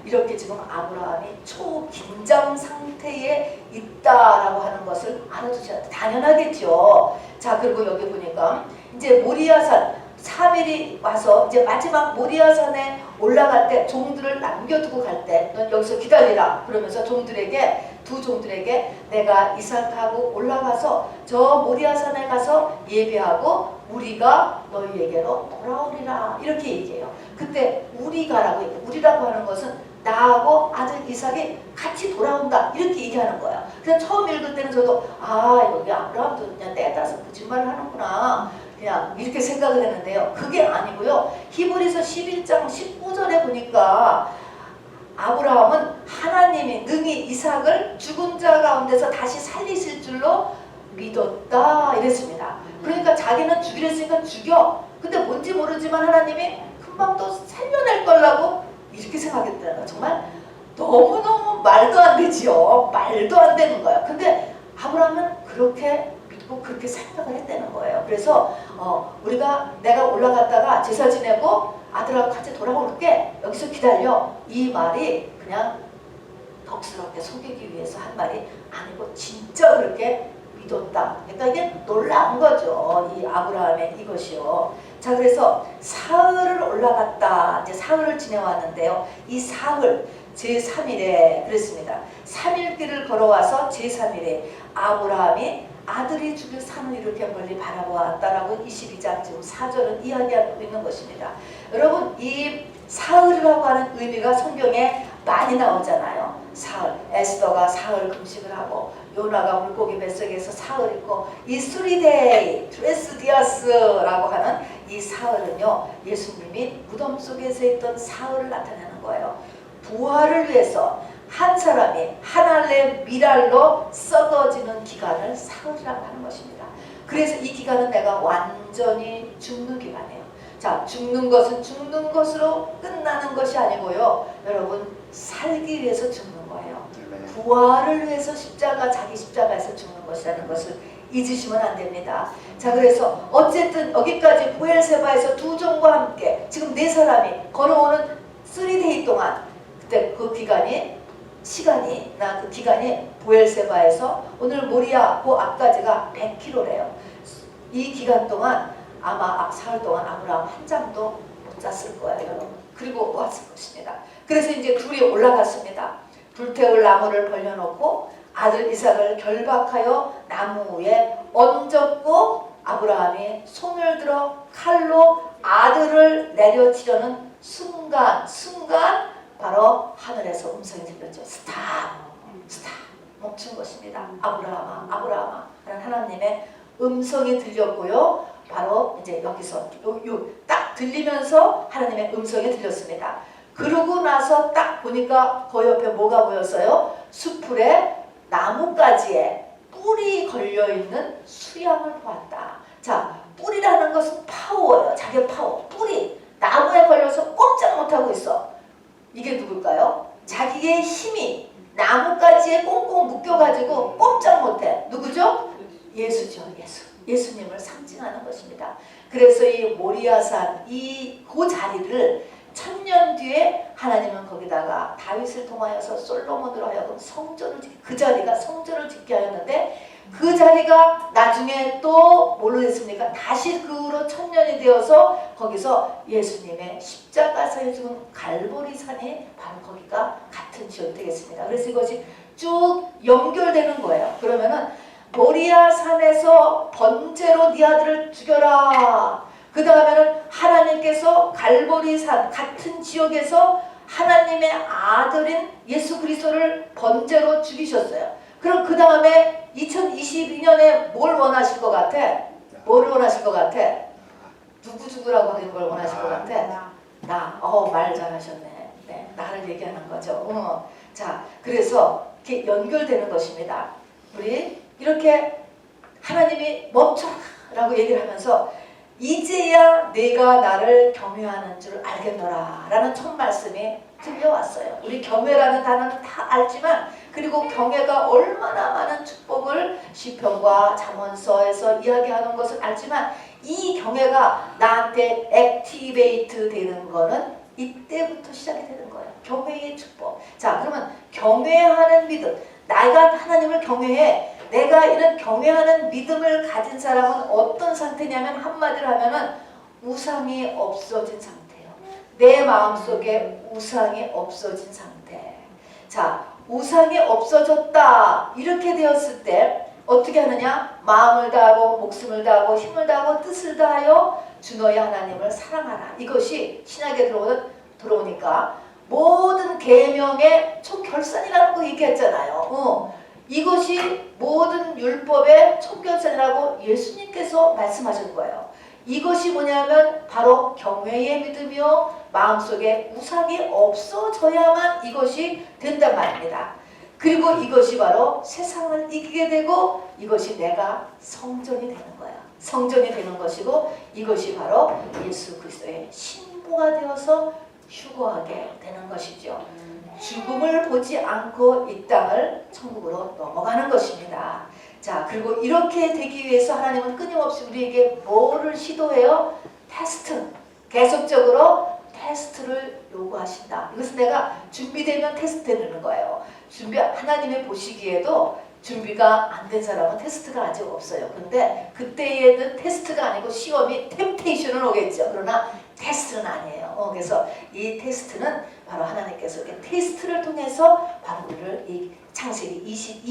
이렇게 지금 아브라함이 초긴장 상태에 있다라고 하는 것을 알아두셔야 돼. 당연하겠죠. 자, 그리고 여기 보니까 이제 모리아산 3일이 와서 이제 마지막 모리아산에 올라갈 때 종들을 남겨두고 갈 때 넌 여기서 기다리라 그러면서 두 종들에게 내가 이삭하고 올라가서 저 모리아산에 가서 예배하고 우리가 너희에게로 돌아오리라 이렇게 얘기해요. 그때 우리가라고 얘기해요. 우리라고 하는 것은 나하고 아들 이삭이 같이 돌아온다 이렇게 얘기하는 거예요. 그래서 처음 읽을 때는 저도 여기 아브라함도 그냥 때에 따라서 거짓말을 하는구나 그냥 이렇게 생각을 했는데요. 그게 아니고요. 히브리서 11장 19절에 보니까 아브라함은 하나님이 능히 이삭을 죽은 자 가운데서 다시 살리실 줄로 믿었다 이랬습니다. 그러니까 자기는 죽이려 했으니까 죽여. 근데 뭔지 모르지만 하나님이 금방 또 살려낼 거라고 이렇게 생각했다는 거예요. 정말 너무너무 말도 안 되지요. 말도 안 되는 거야. 근데 아브라함은 그렇게 믿고 그렇게 생각을 했다는 거예요. 그래서 우리가 내가 올라갔다가 제사 지내고 아들하고 같이 돌아올게. 여기서 기다려. 이 말이 그냥 덕스럽게 속이기 위해서 한 말이 아니고 진짜 그렇게 믿었다. 그러니까 이게 놀라운 거죠. 이 아브라함의 이것이요. 자, 그래서 사흘을 올라갔다. 이제 사흘을 지내왔는데요. 이 사흘 제3일에 그랬습니다. 3일 길을 걸어와서 제3일에 아브라함이 아들이 죽을 산을 이렇게 멀리 바라보았다라고 22장 지금 4절은 이야기하고 있는 것입니다. 여러분, 이 사흘이라고 하는 의미가 성경에 많이 나오잖아요. 사흘, 에스더가 사흘 금식을 하고 요나가 물고기 뱃속에서 사흘 있고 이 수리데이, 트레스디아스라고 하는 이 사흘은요, 예수님이 무덤 속에서 있던 사흘을 나타내는 거예요. 부활을 위해서 한 사람이 한 알의 밀알로 썩어지는 기간을 사흘이라고 하는 것입니다. 그래서 이 기간은 내가 완전히 죽는 기간이에요. 자, 죽는 것은 죽는 것으로 끝나는 것이 아니고요. 여러분, 살기 위해서 죽는 거예요. 부활을 위해서 자기 십자가에서 죽는 것이라는 것을 잊으시면 안 됩니다. 자, 그래서 어쨌든 여기까지 보엘세바에서 두 종과 함께 지금 네 사람이 걸어오는 3데이 동안, 그때 그 기간이 보엘세바에서 오늘 모리아 그 앞까지가 100km래요. 이 기간 동안 아마 사흘 동안 아브라함 한 잠도 못 잤을 거예요, 여러분. 그리고 왔을 것입니다. 그래서 이제 둘이 올라갔습니다. 불태울 나무를 벌려놓고 아들 이삭을 결박하여 나무 위에 얹었고 아브라함이 손을 들어 칼로 아들을 내려치려는 순간 바로 하늘에서 음성이 들렸죠. 스탑! 멈춘 것입니다. 아브라함아 하는 하나님의 음성이 들렸고요. 바로 이제 여기서 딱 들리면서 하나님의 음성이 들렸습니다. 그러고 나서 딱 보니까 그 옆에 뭐가 보였어요? 수풀에 나뭇가지에 뿔이 걸려있는 수양을 보았다. 자, 뿔이라는 것은 파워예요. 자기 파워. 뿔이 나무에 걸려서 꼼짝 못하고 있어. 이게 누굴까요? 자기의 힘이 나뭇가지에 꽁꽁 묶여가지고 꼼짝 못해. 누구죠? 예수죠. 예수님을 상징하는 것입니다. 그래서 이 모리아산 그 자리를 1000년 뒤에 하나님은 거기다가 다윗을 통하여서 솔로몬으로 하여금 그 자리가 성전을 짓게 하였는데 그 자리가 나중에 또 뭘로 됐습니까? 다시 그 후로 1000년이 되어서 거기서 예수님의 십자가에서 죽은 갈보리산이 바로 거기가 같은 지역이 되겠습니다. 그래서 이것이 쭉 연결되는 거예요. 그러면은 모리아 산에서 번제로 네 아들을 죽여라. 그 다음에는 하나님께서 갈보리산 같은 지역에서 하나님의 아들인 예수 그리스도를 번제로 죽이셨어요. 그럼 그 다음에 2022년에 뭘 원하실 것 같아? 뭐를 원하실 것 같아? 누구 죽으라고 하는 걸 원하실 것 같아? 말 잘하셨네. 네, 나를 얘기하는 거죠. 자, 그래서 이렇게 연결되는 것입니다. 우리 이렇게 하나님이 멈춰라고 얘기를 하면서 이제야 내가 나를 경외하는 줄 알겠노라 라는 첫 말씀이 들려왔어요. 우리 경외라는 단어는 다 알지만 그리고 경외가 얼마나 많은 축복을 시편과 잠언서에서 이야기하는 것을 알지만 이 경외가 나한테 액티베이트 되는 거는 이때부터 시작이 되는 거예요. 경외의 축복. 자, 그러면 경외하는 믿음. 내가 하나님을 경외해. 내가 이런 경외하는 믿음을 가진 사람은 어떤 상태냐면 한마디로 하면은 우상이 없어진 상태예요. 내 마음속에 우상이 없어진 상태. 자, 우상이 없어졌다 이렇게 되었을 때 어떻게 하느냐? 마음을 다하고 목숨을 다하고 힘을 다하고 뜻을 다하여 주 너의 하나님을 사랑하라. 이것이 신약에 들어오니까 모든 계명의 총결산이라는 거 얘기했잖아요. 이것이 모든 율법의 총결산이라고 예수님께서 말씀하신 거예요. 이것이 뭐냐면 바로 경외의 믿음이요 마음속에 우상이 없어져야만 이것이 된단 말입니다. 그리고 이것이 바로 세상을 이기게 되고 이것이 내가 성전이 되는 거야. 성전이 되는 것이고 이것이 바로 예수 그리스도의 신부가 되어서 휴거하게 되는 것이죠. 죽음을 보지 않고 이 땅을 천국으로 넘어가는 것입니다. 자, 그리고 이렇게 되기 위해서 하나님은 끊임없이 우리에게 뭐를 시도해요? 테스트. 계속적으로 테스트를 요구하신다. 이것은 내가 준비되면 테스트되는 거예요. 하나님이 보시기에도 준비가 안 된 사람은 테스트가 아직 없어요. 근데 그때에는 테스트가 아니고 시험이 템테이션은 오겠죠. 그러나 테스트는 아니에요. 그래서 이 테스트는 바로 하나님께서 이렇게 테스트를 통해서 바로 우리를 이 창세기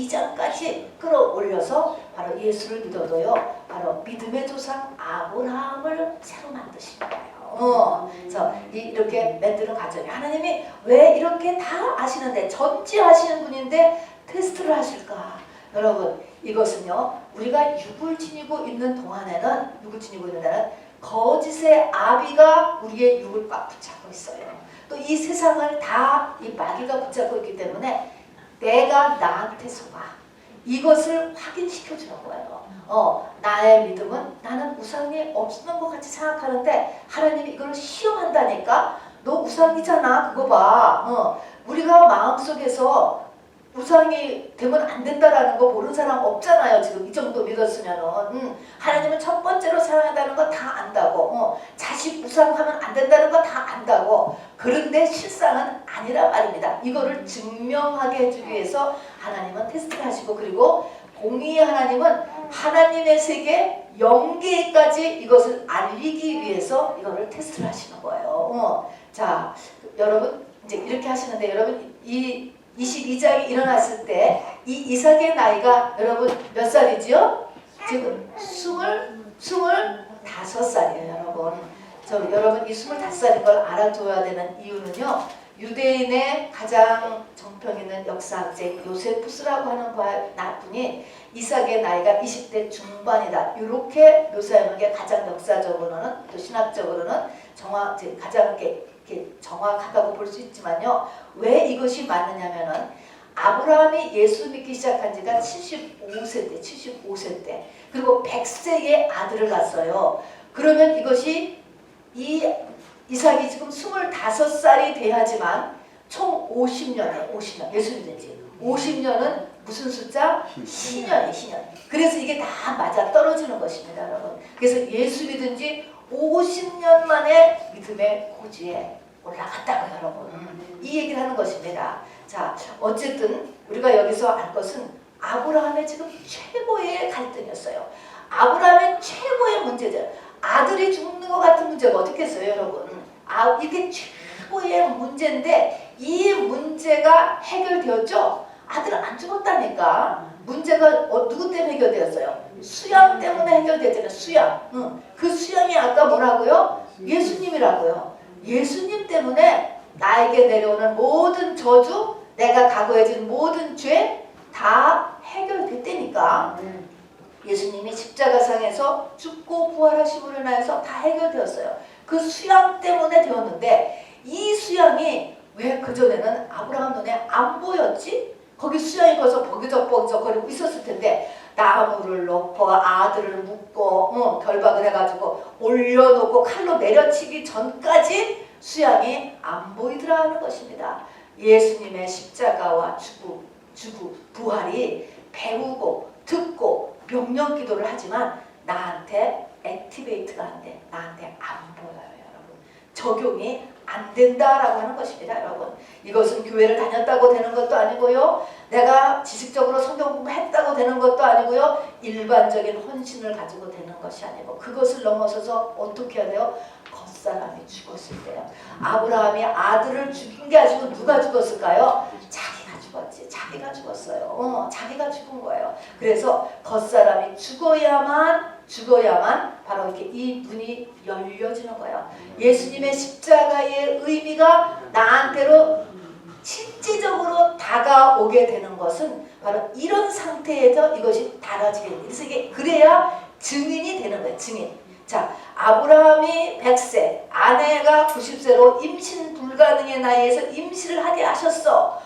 22장까지 끌어올려서 바로 예수를 믿어도요. 바로 믿음의 조상 아브라함을 새로 만드신 거예요. 그래서 이렇게 만드는 과정이 하나님이 왜 이렇게 다 아시는데 전지하시는 분인데 테스트를 하실까? 여러분 이것은요 우리가 육을 지니고 있는 동안에는 거짓의 아비가 우리의 육을 꽉 붙잡고 있어요. 또 이 세상을 다 이 마귀가 붙잡고 있기 때문에 내가 나한테 속아 이것을 확인시켜 주는 거예요. 나의 믿음은 나는 우상이 없는 것 같이 생각하는데 하나님이 이걸 시험한다니까. 너 우상이잖아 그거 봐. 우리가 마음속에서 우상이 되면 안 된다라는 거 모르는 사람 없잖아요. 지금 이 정도 믿었으면은. 하나님은 첫 번째로 사랑한다는 거 다 안다고. 자식 우상하면 안 된다는 거 다 안다고. 그런데 실상은 아니란 말입니다. 이거를 증명하게 해주기 위해서 하나님은 테스트를 하시고 그리고 공의의 하나님은 하나님의 세계 영계까지 이것을 알리기 위해서 이거를 테스트를 하시는 거예요. 자, 여러분 이제 이렇게 하시는데 여러분 이 22장이 일어났을 때 이 이삭의 나이가 여러분 몇 살이지요? 지금 25살이에요 여러분. 여러분 이 25살인 걸 알아둬야 되는 이유는요. 유대인의 가장 정평 있는 역사학자 요세푸스라고 하는 분이 이삭의 나이가 20대 중반이다. 이렇게 묘사하는 게 가장 역사적으로는 또 신학적으로는 가장 이렇게 정확하다고 볼 수 있지만요. 왜 이것이 맞느냐면은 아브라함이 예수 믿기 시작한 지가 75세 때 그리고 100세의 아들을 낳았어요. 그러면 이것이 이삭이 지금 25살이 돼야지만 총 50년에 예수 믿은 지 50년은 무슨 숫자? 신년. 그래서 이게 다 맞아 떨어지는 것입니다 여러분. 그래서 예수 믿은 지 50년 만에 믿음의 고지에 올라갔다고 여러분. 이 얘기를 하는 것입니다. 자, 어쨌든 우리가 여기서 알 것은 아브라함의 지금 최고의 갈등이었어요. 아브라함의 최고의 문제죠. 아들이 죽는 것 같은 문제가 어떻겠어요 여러분. 이게 최고의 문제인데 이 문제가 해결되었죠. 아들은 안 죽었다니까. 문제가 누구 때문에 해결되었어요? 수양 때문에 해결되잖아요. 수양. 그 수양이 아까 뭐라고요? 예수님이라고요. 예수님 때문에 나에게 내려오는 모든 저주, 내가 각오해진 모든 죄 다 해결됐다니까. 예수님이 십자가상에서 죽고 부활하심으로 인하여서 다 해결되었어요. 그 수양 때문에 되었는데 이 수양이 왜 그전에는 아브라함 눈에 안 보였지? 거기 수양이 거기서 버기적거리고 있었을 텐데 나무를 놓고 아들을 묶고 결박을 해가지고 올려놓고 칼로 내려치기 전까지 수양이 안 보이더라 하는 것입니다. 예수님의 십자가와 부활이 배우고 듣고 명령 기도를 하지만 나한테 액티베이트가 안 돼. 나한테 안 보여요 여러분. 적용이 안 된다라고 하는 것입니다 여러분. 이것은 교회를 다녔다고 되는 것도 아니고요. 내가 지식적으로 성경 공부했다고 되는 것도 아니고요. 일반적인 헌신을 가지고 되는 것이 아니고 그것을 넘어서서 어떻게 해야 돼요? 겉사람이 죽었을 때요. 아브라함이 아들을 죽인 게 아니고 누가 죽었을까요? 자기가 죽었지. 자기가 죽었어요. 자기가 죽은 거예요. 그래서 겉사람이 죽어야만 바로 이렇게 이 눈이 열려지는 거예요. 예수님의 십자가의 의미가 나한테로 실질적으로 다가오게 되는 것은 바로 이런 상태에서 이것이 달라지게 됩니다. 그래서 이게 그래야 증인이 되는 거예요. 증인. 자, 아브라함이 100세, 아내가 90세로 임신 불가능의 나이에서 임신을 하게 하셨어.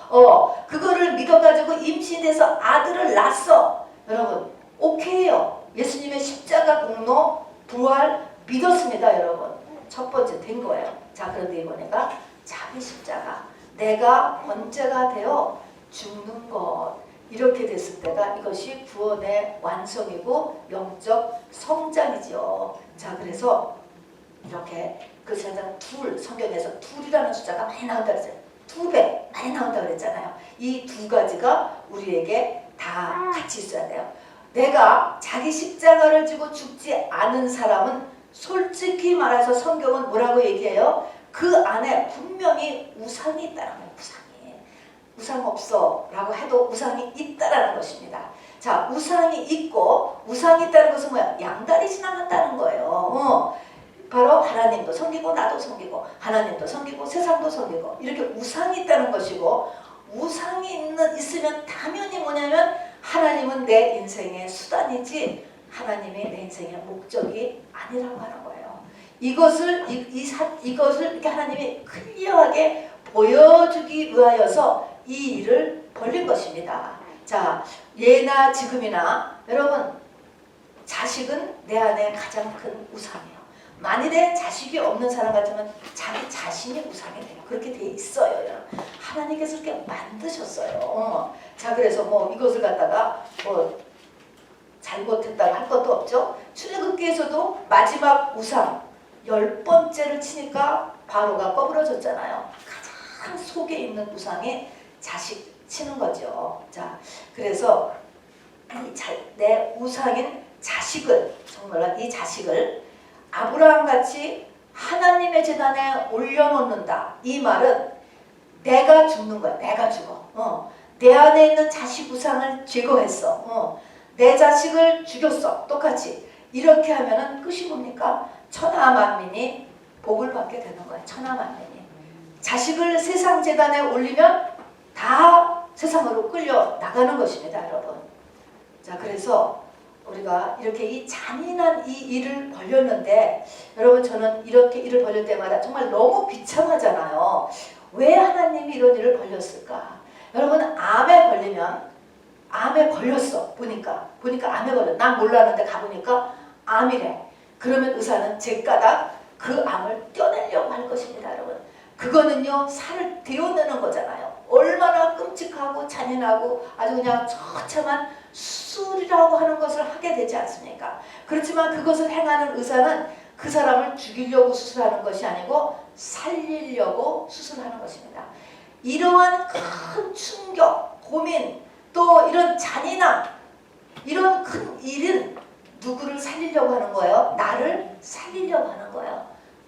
그거를 믿어가지고 임신해서 아들을 낳았어. 여러분, 오케이요. 예수님의 십자가 공로 부활 믿었습니다, 여러분. 첫 번째 된 거예요. 자, 그런데 이번에가 자기 십자가, 내가 번제가 되어 죽는 것. 이렇게 됐을 때가 이것이 구원의 완성이고 영적 성장이죠. 자, 그래서 이렇게 그 세상 성경에서 둘이라는 숫자가 많이 나온다 그랬어요. 2배 많이 나온다 그랬잖아요. 이 두 가지가 우리에게 다 같이 있어야 돼요. 내가 자기 십자가를 지고 죽지 않은 사람은 솔직히 말해서 성경은 뭐라고 얘기해요? 그 안에 분명히 우상이 있다는 거예요. 우상 없어 라고 해도 우상이 있다라는 것입니다. 자, 우상이 있고 우상이 있다는 것은 뭐야? 양다리 지나간다는 거예요. 바로 하나님도 섬기고 나도 섬기고 하나님도 섬기고 세상도 섬기고 이렇게 우상이 있다는 것이고, 우상이 있으면 당연히 뭐냐면 하나님은 내 인생의 수단이지 하나님이 내 인생의 목적이 아니라고 하는 거예요. 이것을 이렇게 하나님이 클리어하게 보여주기 위하여서 이 일을 벌린 것입니다. 자, 예나 지금이나 여러분, 자식은 내 안에 가장 큰 우상이에요. 만일에 자식이 없는 사람 같으면 자기 자신이 우상이 돼요. 그렇게 돼 있어요, 여러분. 하나님께서 이렇게 만드셨어요. 자, 그래서 뭐 이것을 갖다가 뭐 잘못했다고 할 것도 없죠. 출애굽기에서도 마지막 우상 10번째를 치니까 바로가 꺼부러졌잖아요. 가장 속에 있는 우상이 자식 치는 거죠. 자, 그래서 내 우상인 자식을, 정말 이 자식을 아브라함같이 하나님의 제단에 올려놓는다. 이 말은 내가 죽는 거야. 내가 죽어. 내 안에 있는 자식 우상을 제거했어. 내 자식을 죽였어. 똑같이. 이렇게 하면은 끝이 뭡니까? 천하만민이 복을 받게 되는 거야. 천하만민이. 자식을 세상 제단에 올리면 다 세상으로 끌려 나가는 것입니다, 여러분. 자, 그래서 우리가 이렇게 이 잔인한 이 일을 벌였는데, 여러분, 저는 이렇게 일을 벌릴 때마다 정말 너무 비참하잖아요. 왜 하나님이 이런 일을 벌렸을까? 여러분, 암에 걸리면, 암에 걸렸어. 보니까 암에 걸렸어. 난 몰랐는데 가보니까 암이래. 그러면 의사는 제까닥 그 암을 떼어내려고 할 것입니다, 여러분. 그거는요, 살을 데워내는 거잖아요. 얼마나 끔찍하고 잔인하고 아주 그냥 처참한 수술이라고 하는 것을 하게 되지 않습니까? 그렇지만 그것을 행하는 의사는 그 사람을 죽이려고 수술하는 것이 아니고 살리려고 수술하는 것입니다. 이러한 큰 충격, 고민, 또 이런 잔인함, 이런 큰 일은 누구를 살리려고 하는 거예요? 나를 살리려고 하는 거예요.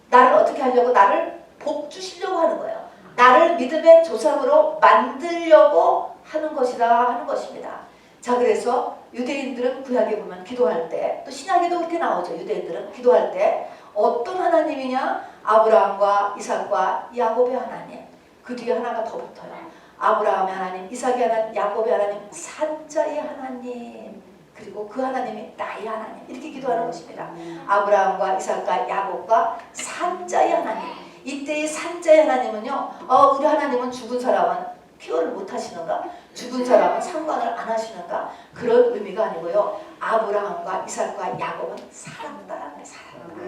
나를 어떻게 하려고? 나를 복 주시려고 하는 거예요. 나를 믿음의 조상으로 만들려고 하는 것이다 하는 것입니다. 자, 그래서 유대인들은 구약에 보면 기도할 때, 또 신약에도 그렇게 나오죠. 유대인들은 기도할 때 어떤 하나님이냐? 아브라함과 이삭과 야곱의 하나님. 그 뒤에 하나가 더 붙어요. 아브라함의 하나님, 이삭의 하나님, 야곱의 하나님, 산자의 하나님, 그리고 그 하나님이 나의 하나님. 이렇게 기도하는 것입니다. 아브라함과 이삭과 야곱과 산자의 하나님. 이때의 산자의 하나님은요, 우리 하나님은 죽은 사람은 퀴어를 못 하시는가? 죽은 사람은 상관을 안 하시는가? 그런 의미가 아니고요. 아브라함과 이삭과 야곱은 살았다.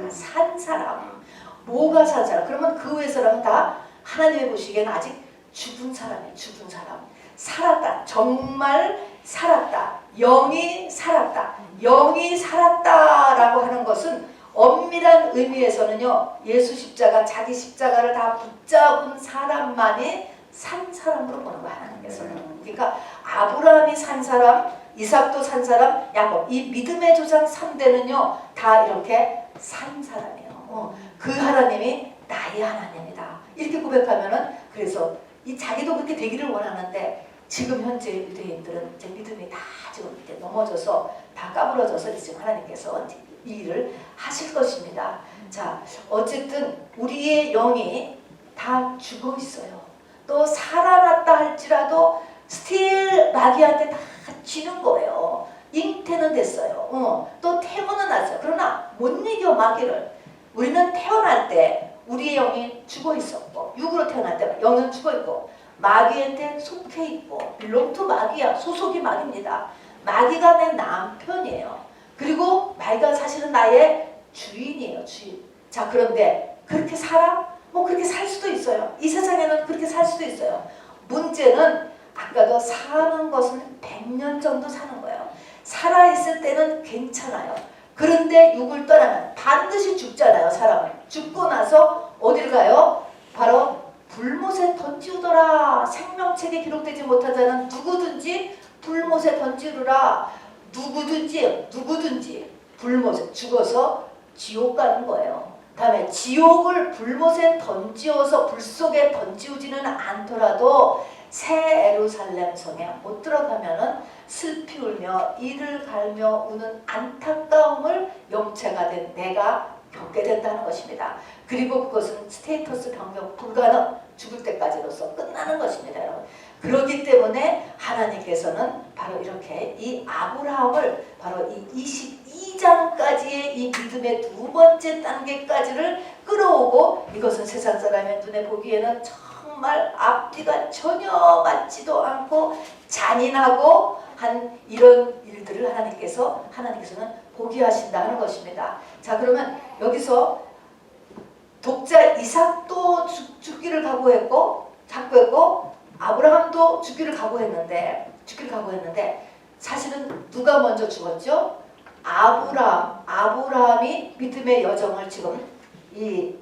산 사람. 뭐가 산 사람? 그러면 그 외 사람은 다 하나님이 보시기에는 아직 죽은 사람이에요. 죽은 사람. 살았다. 정말 살았다. 영이 살았다. 영이 살았다라고 하는 것은 엄밀한 의미에서는요, 예수 십자가, 자기 십자가를 다 붙잡은 사람만이 산 사람으로 보는 거야, 하나님께서는. 그러니까 아브라함이 산 사람, 이삭도 산 사람, 야곱, 이 믿음의 조상 3대는요 다 이렇게 산 사람이에요. 그 하나님이 나의 하나님이다. 이렇게 고백하면은, 그래서 이 자기도 그렇게 되기를 원하는데, 지금 현재 유대인들은 이제 믿음이 다 지금 이렇게 넘어져서 다 까부러져서 지금 하나님께서 이 일을 하실 것입니다. 자, 어쨌든 우리의 영이 다 죽어 있어요. 또 살아났다 할지라도 스틸 마귀한테 다 지는 거예요. 잉태는 됐어요. 또 태어는 났어요. 그러나 못 이겨 마귀를. 우리는 태어날 때 우리의 영이 죽어 있었고, 육으로 태어날 때 영은 죽어 있고, 마귀한테 속해 있고, belong to 마귀야. 소속이 마귀입니다. 마귀가 내 남편이에요. 그리고 마귀가 사실은 나의 주인이에요. 주인. 자, 그런데 그렇게 살아? 뭐 그렇게 살 수도 있어요. 이 세상에는 그렇게 살 수도 있어요. 문제는 아까도 사는 것은 100년 정도 사는 거예요. 살아있을 때는 괜찮아요. 그런데 육을 떠나면 반드시 죽잖아요. 사람은. 죽고 나서 어딜 가요? 바로 불못에 던지우더라. 생명책에 기록되지 못하자는 누구든지 불못에 던지우라. 누구든지 불못에 죽어서 지옥 가는 거예요. 다음에 지옥을 불못에 던지어서 불 속에 던지우지는 않더라도 새 예루살렘 성에 못 들어가면은 슬피 울며 이를 갈며 우는 안타까움을 영체가 된 내가 겪게 된다는 것입니다. 그리고 그것은 스테이터스 변경 불가능, 죽을 때까지로서 끝나는 것입니다. 여러분. 그렇기 때문에 하나님께서는 바로 이렇게 이 아브라함을 바로 이 22장까지의 이 믿음의 두 번째 단계까지를 끌어오고, 이것은 세상 사람의 눈에 보기에는 정말 앞뒤가 전혀 맞지도 않고 잔인하고 한 이런 일들을 하나님께서는 보게 하신다 하는 것입니다. 자, 그러면 여기서 독자 이삭도 죽기를 각오했고 아브라함도 죽기를 각오했는데 사실은 누가 먼저 죽었죠? 아브라함이 믿음의 여정을 지금 이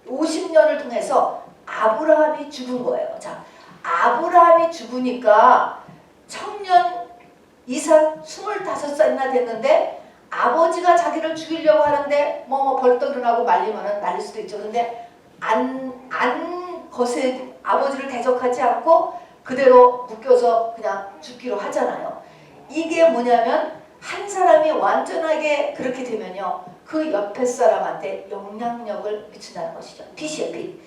50년을 통해서 아브라함이 죽은 거예요. 자, 아브라함이 죽으니까 청년 이삭 25살이나 됐는데 아버지가 자기를 죽이려고 하는데 벌떡 일어나고 말리면은 날릴 수도 있죠. 근데 아버지를 대적하지 않고 그대로 묶여서 그냥 죽기로 하잖아요. 이게 뭐냐면 한 사람이 완전하게 그렇게 되면요, 그 옆에 사람한테 영향력을 미친다는 것이죠. 빛이에요, 빛.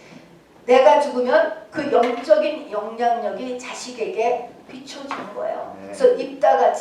내가 죽으면 그 영적인 영향력이 자식에게 비춰지는 거예요. 그래서 입다가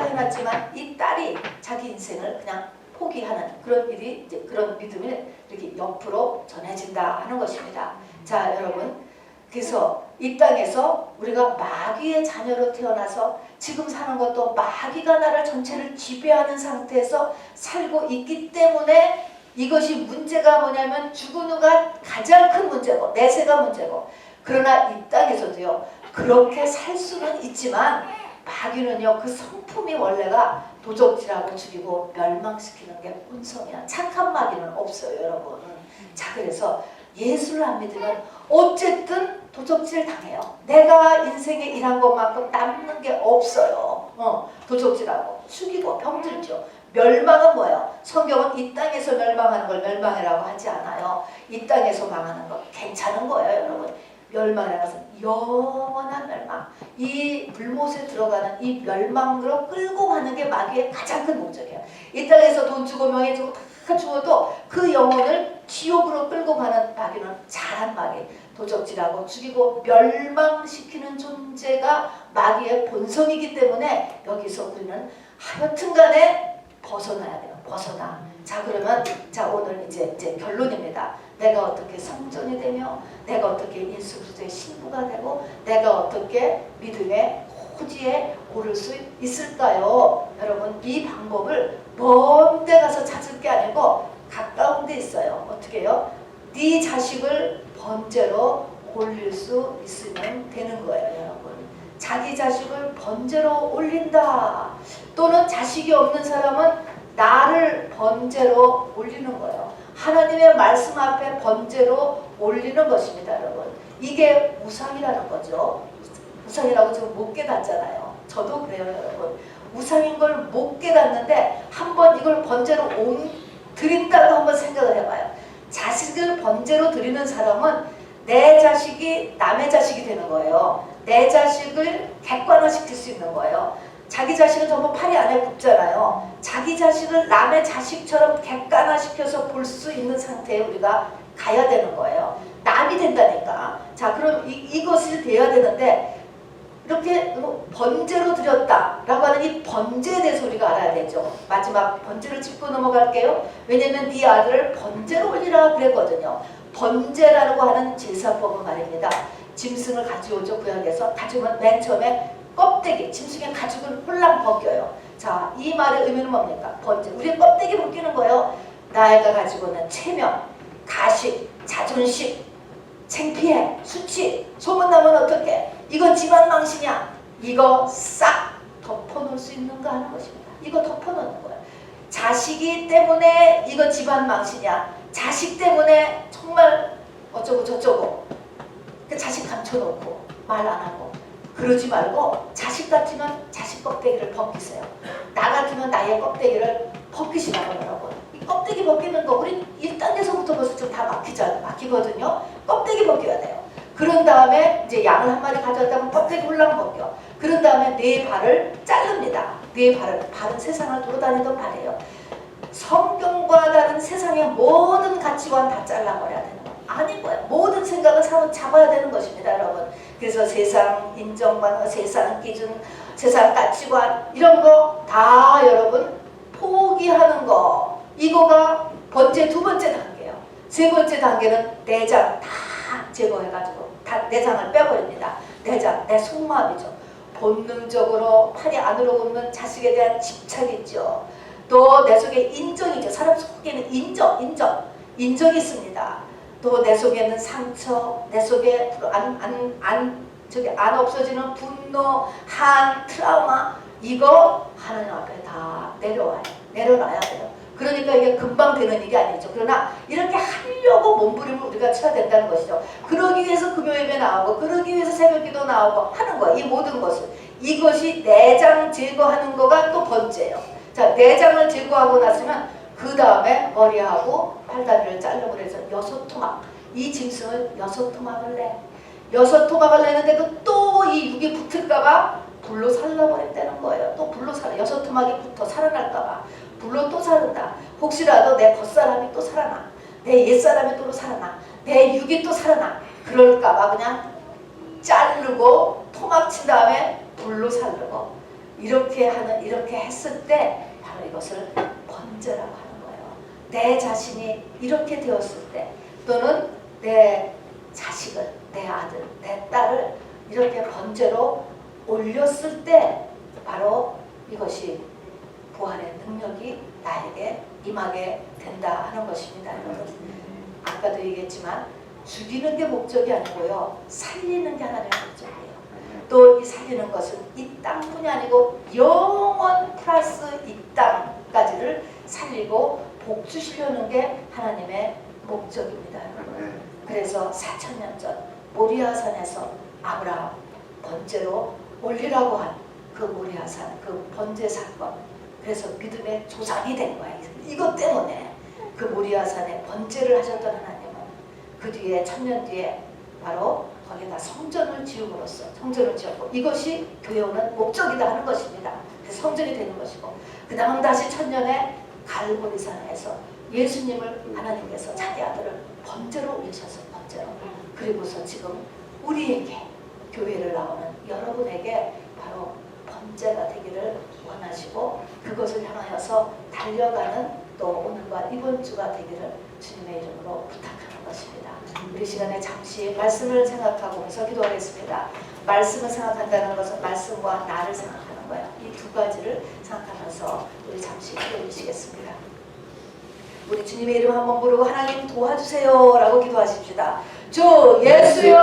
해놨지만 이 딸이 자기 인생을 그냥 포기하는 그런 일이, 이제 그런 믿음이 이렇게 옆으로 전해진다 하는 것입니다. 자, 여러분, 그래서 이 땅에서 우리가 마귀의 자녀로 태어나서 지금 사는 것도 마귀가 나를 전체를 지배하는 상태에서 살고 있기 때문에 이것이 문제가 뭐냐면 죽은 후가 가장 큰 문제고 내세가 문제고, 그러나 이 땅에서도요 그렇게 살 수는 있지만 마귀는요 그 성품이 원래가 도적질하고 죽이고 멸망시키는 게 본성이야. 착한 마귀는 없어요, 여러분. 자, 그래서 예수를 안 믿으면 어쨌든 도적질 당해요. 내가 인생에 일한 것만큼 남는 게 없어요. 도적질하고 죽이고 병들죠. 멸망은 뭐예요? 성경은 이 땅에서 멸망하는 걸 멸망이라고 하지 않아요. 이 땅에서 망하는 거 괜찮은 거예요, 여러분. 멸망이라는 것은 영원한 멸망. 이 불못에 들어가는 이 멸망으로 끌고 가는 게 마귀의 가장 큰 목적이에요. 이 땅에서 돈 주고 명예 주고 다 주어도 그 영혼을 지옥으로 끌고 가는 마귀는 잘한 마귀. 도적질하고 죽이고 멸망시키는 존재가 마귀의 본성이기 때문에 여기서 우리는 하여튼간에 벗어나야 돼요. 벗어나. 자, 그러면 오늘 이제 결론입니다. 내가 어떻게 성전이 되며 내가 어떻게 예수 그리스도의 신부가 되고 내가 어떻게 믿음의 호지에 오를 수 있을까요? 여러분, 이 방법을 먼 데 가서 찾을 게 아니고 가까운 데 있어요. 어떻게 해요? 네 자식을 번제로 올릴 수 있으면 되는 거예요, 여러분. 자기 자식을 번제로 올린다. 또는 자식이 없는 사람은 나를 번제로 올리는 거예요. 하나님의 말씀 앞에 번제로 올리는 것입니다, 여러분. 이게 우상이라는 거죠. 우상이라고 지금 못 깨닫잖아요. 저도 그래요, 여러분. 우상인 걸 못 깨닫는데 한번 이걸 번제로 드린다고 한번 생각을 해봐요. 자식을 번제로 드리는 사람은 내 자식이 남의 자식이 되는 거예요. 내 자식을 객관화시킬 수 있는 거예요. 자기 자식은 전부 팔이 안에 굽잖아요. 자기 자식을 남의 자식처럼 객관화시켜서 볼 수 있는 상태에 우리가 가야 되는 거예요. 남이 된다니까. 자, 그럼 이것이 돼야 되는데 이렇게 번제로 드렸다라고 하는 이 번제에 대해서 우리가 알아야 되죠. 마지막 번제를 짚고 넘어갈게요. 왜냐면 네 아들을 번제로 올리라 그랬거든요. 번제라고 하는 제사법은 말입니다. 짐승을 가져오죠. 구약에서 가져오면 맨 처음에 껍데기, 짐승의 가죽을 홀랑 벗겨요. 자, 이 말의 의미는 뭡니까? 번제. 우리 껍데기 벗기는 거예요. 나이가 가지고 있는 체면, 가식, 자존심, 창피해, 수치, 소문나면 어떡해? 이거 집안 망신이야. 이거 싹 덮어놓을 수 있는가 하는 것입니다. 이거 덮어놓는 거예요. 자식이 때문에 이거 집안 망신이야. 자식 때문에 정말 어쩌고 저쩌고. 그 자식 감춰놓고 말 안 하고 그러지 말고 자식 같으면 자식 껍데기를 벗기세요. 나 같으면 나의 껍데기를 벗기시라고 여러분. 이 껍데기 벗기는 거 우리 1단계서부터 벌써 좀 다 막히거든요. 껍데기 벗겨야 돼요. 그런 다음에 이제 양을 한 마리 가져왔다면 껍데기 홀랑 벗겨. 그런 다음에 네 발을 자릅니다. 네 발은 세상을 돌아다니던 발이에요. 성경과 다른 세상의 모든 가치관 다 잘라버려야 되는 거예요. 아닌 거예요. 모든 생각을 잡아야 되는 것입니다, 여러분. 그래서 세상 인정받는 세상 기준, 세상 가치관 이런 거 다 여러분 포기하는 거. 이거가 번제 두 번째 단계예요. 세 번째 단계는 내장 다 제거해가지고 다 내장을 빼버립니다. 내장, 내 속마음이죠. 본능적으로 팔이 안으로 굽는 자식에 대한 집착이 있죠. 또 내 속에 인정이죠. 사람 속에는 인정이 있습니다. 또 내 속에는 상처, 내 속에 안 없어지는 분노, 한, 트라우마 이거 하나님 앞에 다 내려놔야 돼요. 그러니까 이게 금방 되는 일이 아니죠. 그러나 이렇게 하려고 몸부림을 우리가 쳐야 된다는 것이죠. 그러기 위해서 금요예배 나오고 그러기 위해서 새벽기도 나오고 하는 거예요. 이 모든 것을. 이것이 내장 제거하는 거가 또 번째예요. 자, 내장을 제거하고 났으면 그 다음에 머리하고 팔다리를 자르고 해서 6토막. 이 짐승을 6토막을 내. 6토막을 내는데도 또 이 육이 붙을까봐 불로 살라버렸다는 거예요. 또 불로 살아. 6토막이 붙어 살아날까봐. 불로 또 살른다. 혹시라도 내 겉사람이 또 살아나. 내 옛사람이 또 살아나. 내 육이 또 살아나. 그럴까봐 그냥 자르고 토막친 다음에 불로 살르고 이렇게 했을 때 바로 이것을 번제라고 하는 거예요. 내 자신이 이렇게 되었을 때 또는 내 자식을, 내 아들, 내 딸을 이렇게 번제로 올렸을 때 바로 이것이 부활의 능력이 나에게 임하게 된다 하는 것입니다. 여러분. 아까도 얘기했지만 죽이는 게 목적이 아니고요. 살리는 게 하나님의 목적이에요. 또 이 살리는 것은 이 땅뿐이 아니고 영원 플러스 이 땅까지를 살리고 복 주시려는 게 하나님의 목적입니다. 여러분. 그래서 4,000년 전 모리아산에서 아브라함 번제로 올리라고 한 그 모리아산 그 번제 사건, 그래서 믿음의 조상이 된 거야. 이것 때문에 그 모리아산에 번제를 하셨던 하나님은 그 뒤에 1000년 뒤에 바로 거기다 성전을 지음으로써 성전을 지었고 이것이 교회 오는 목적이다 하는 것입니다. 그래서 성전이 되는 것이고 그 다음 다시 1000년에 갈보리산에서 예수님을 하나님께서 자기 아들을 번제로 올리셔서 번제로, 그리고서 지금 우리에게 교회를 나오는 여러분에게 바로 번제가 되기를 원하시고 그것을 향하여서 달려가는 또 오늘과 이번 주가 되기를 주님의 이름으로 부탁하는 것입니다. 우리 시간에 잠시 말씀을 생각하고서 기도하겠습니다. 말씀을 생각한다는 것은 말씀과 나를 생각하는 거예요. 이 두 가지를 생각하면서 우리 잠시 기도해 주시겠습니다. 우리 주님의 이름 한번 부르고 하나님 도와주세요 라고 기도하십시다. 주 예수여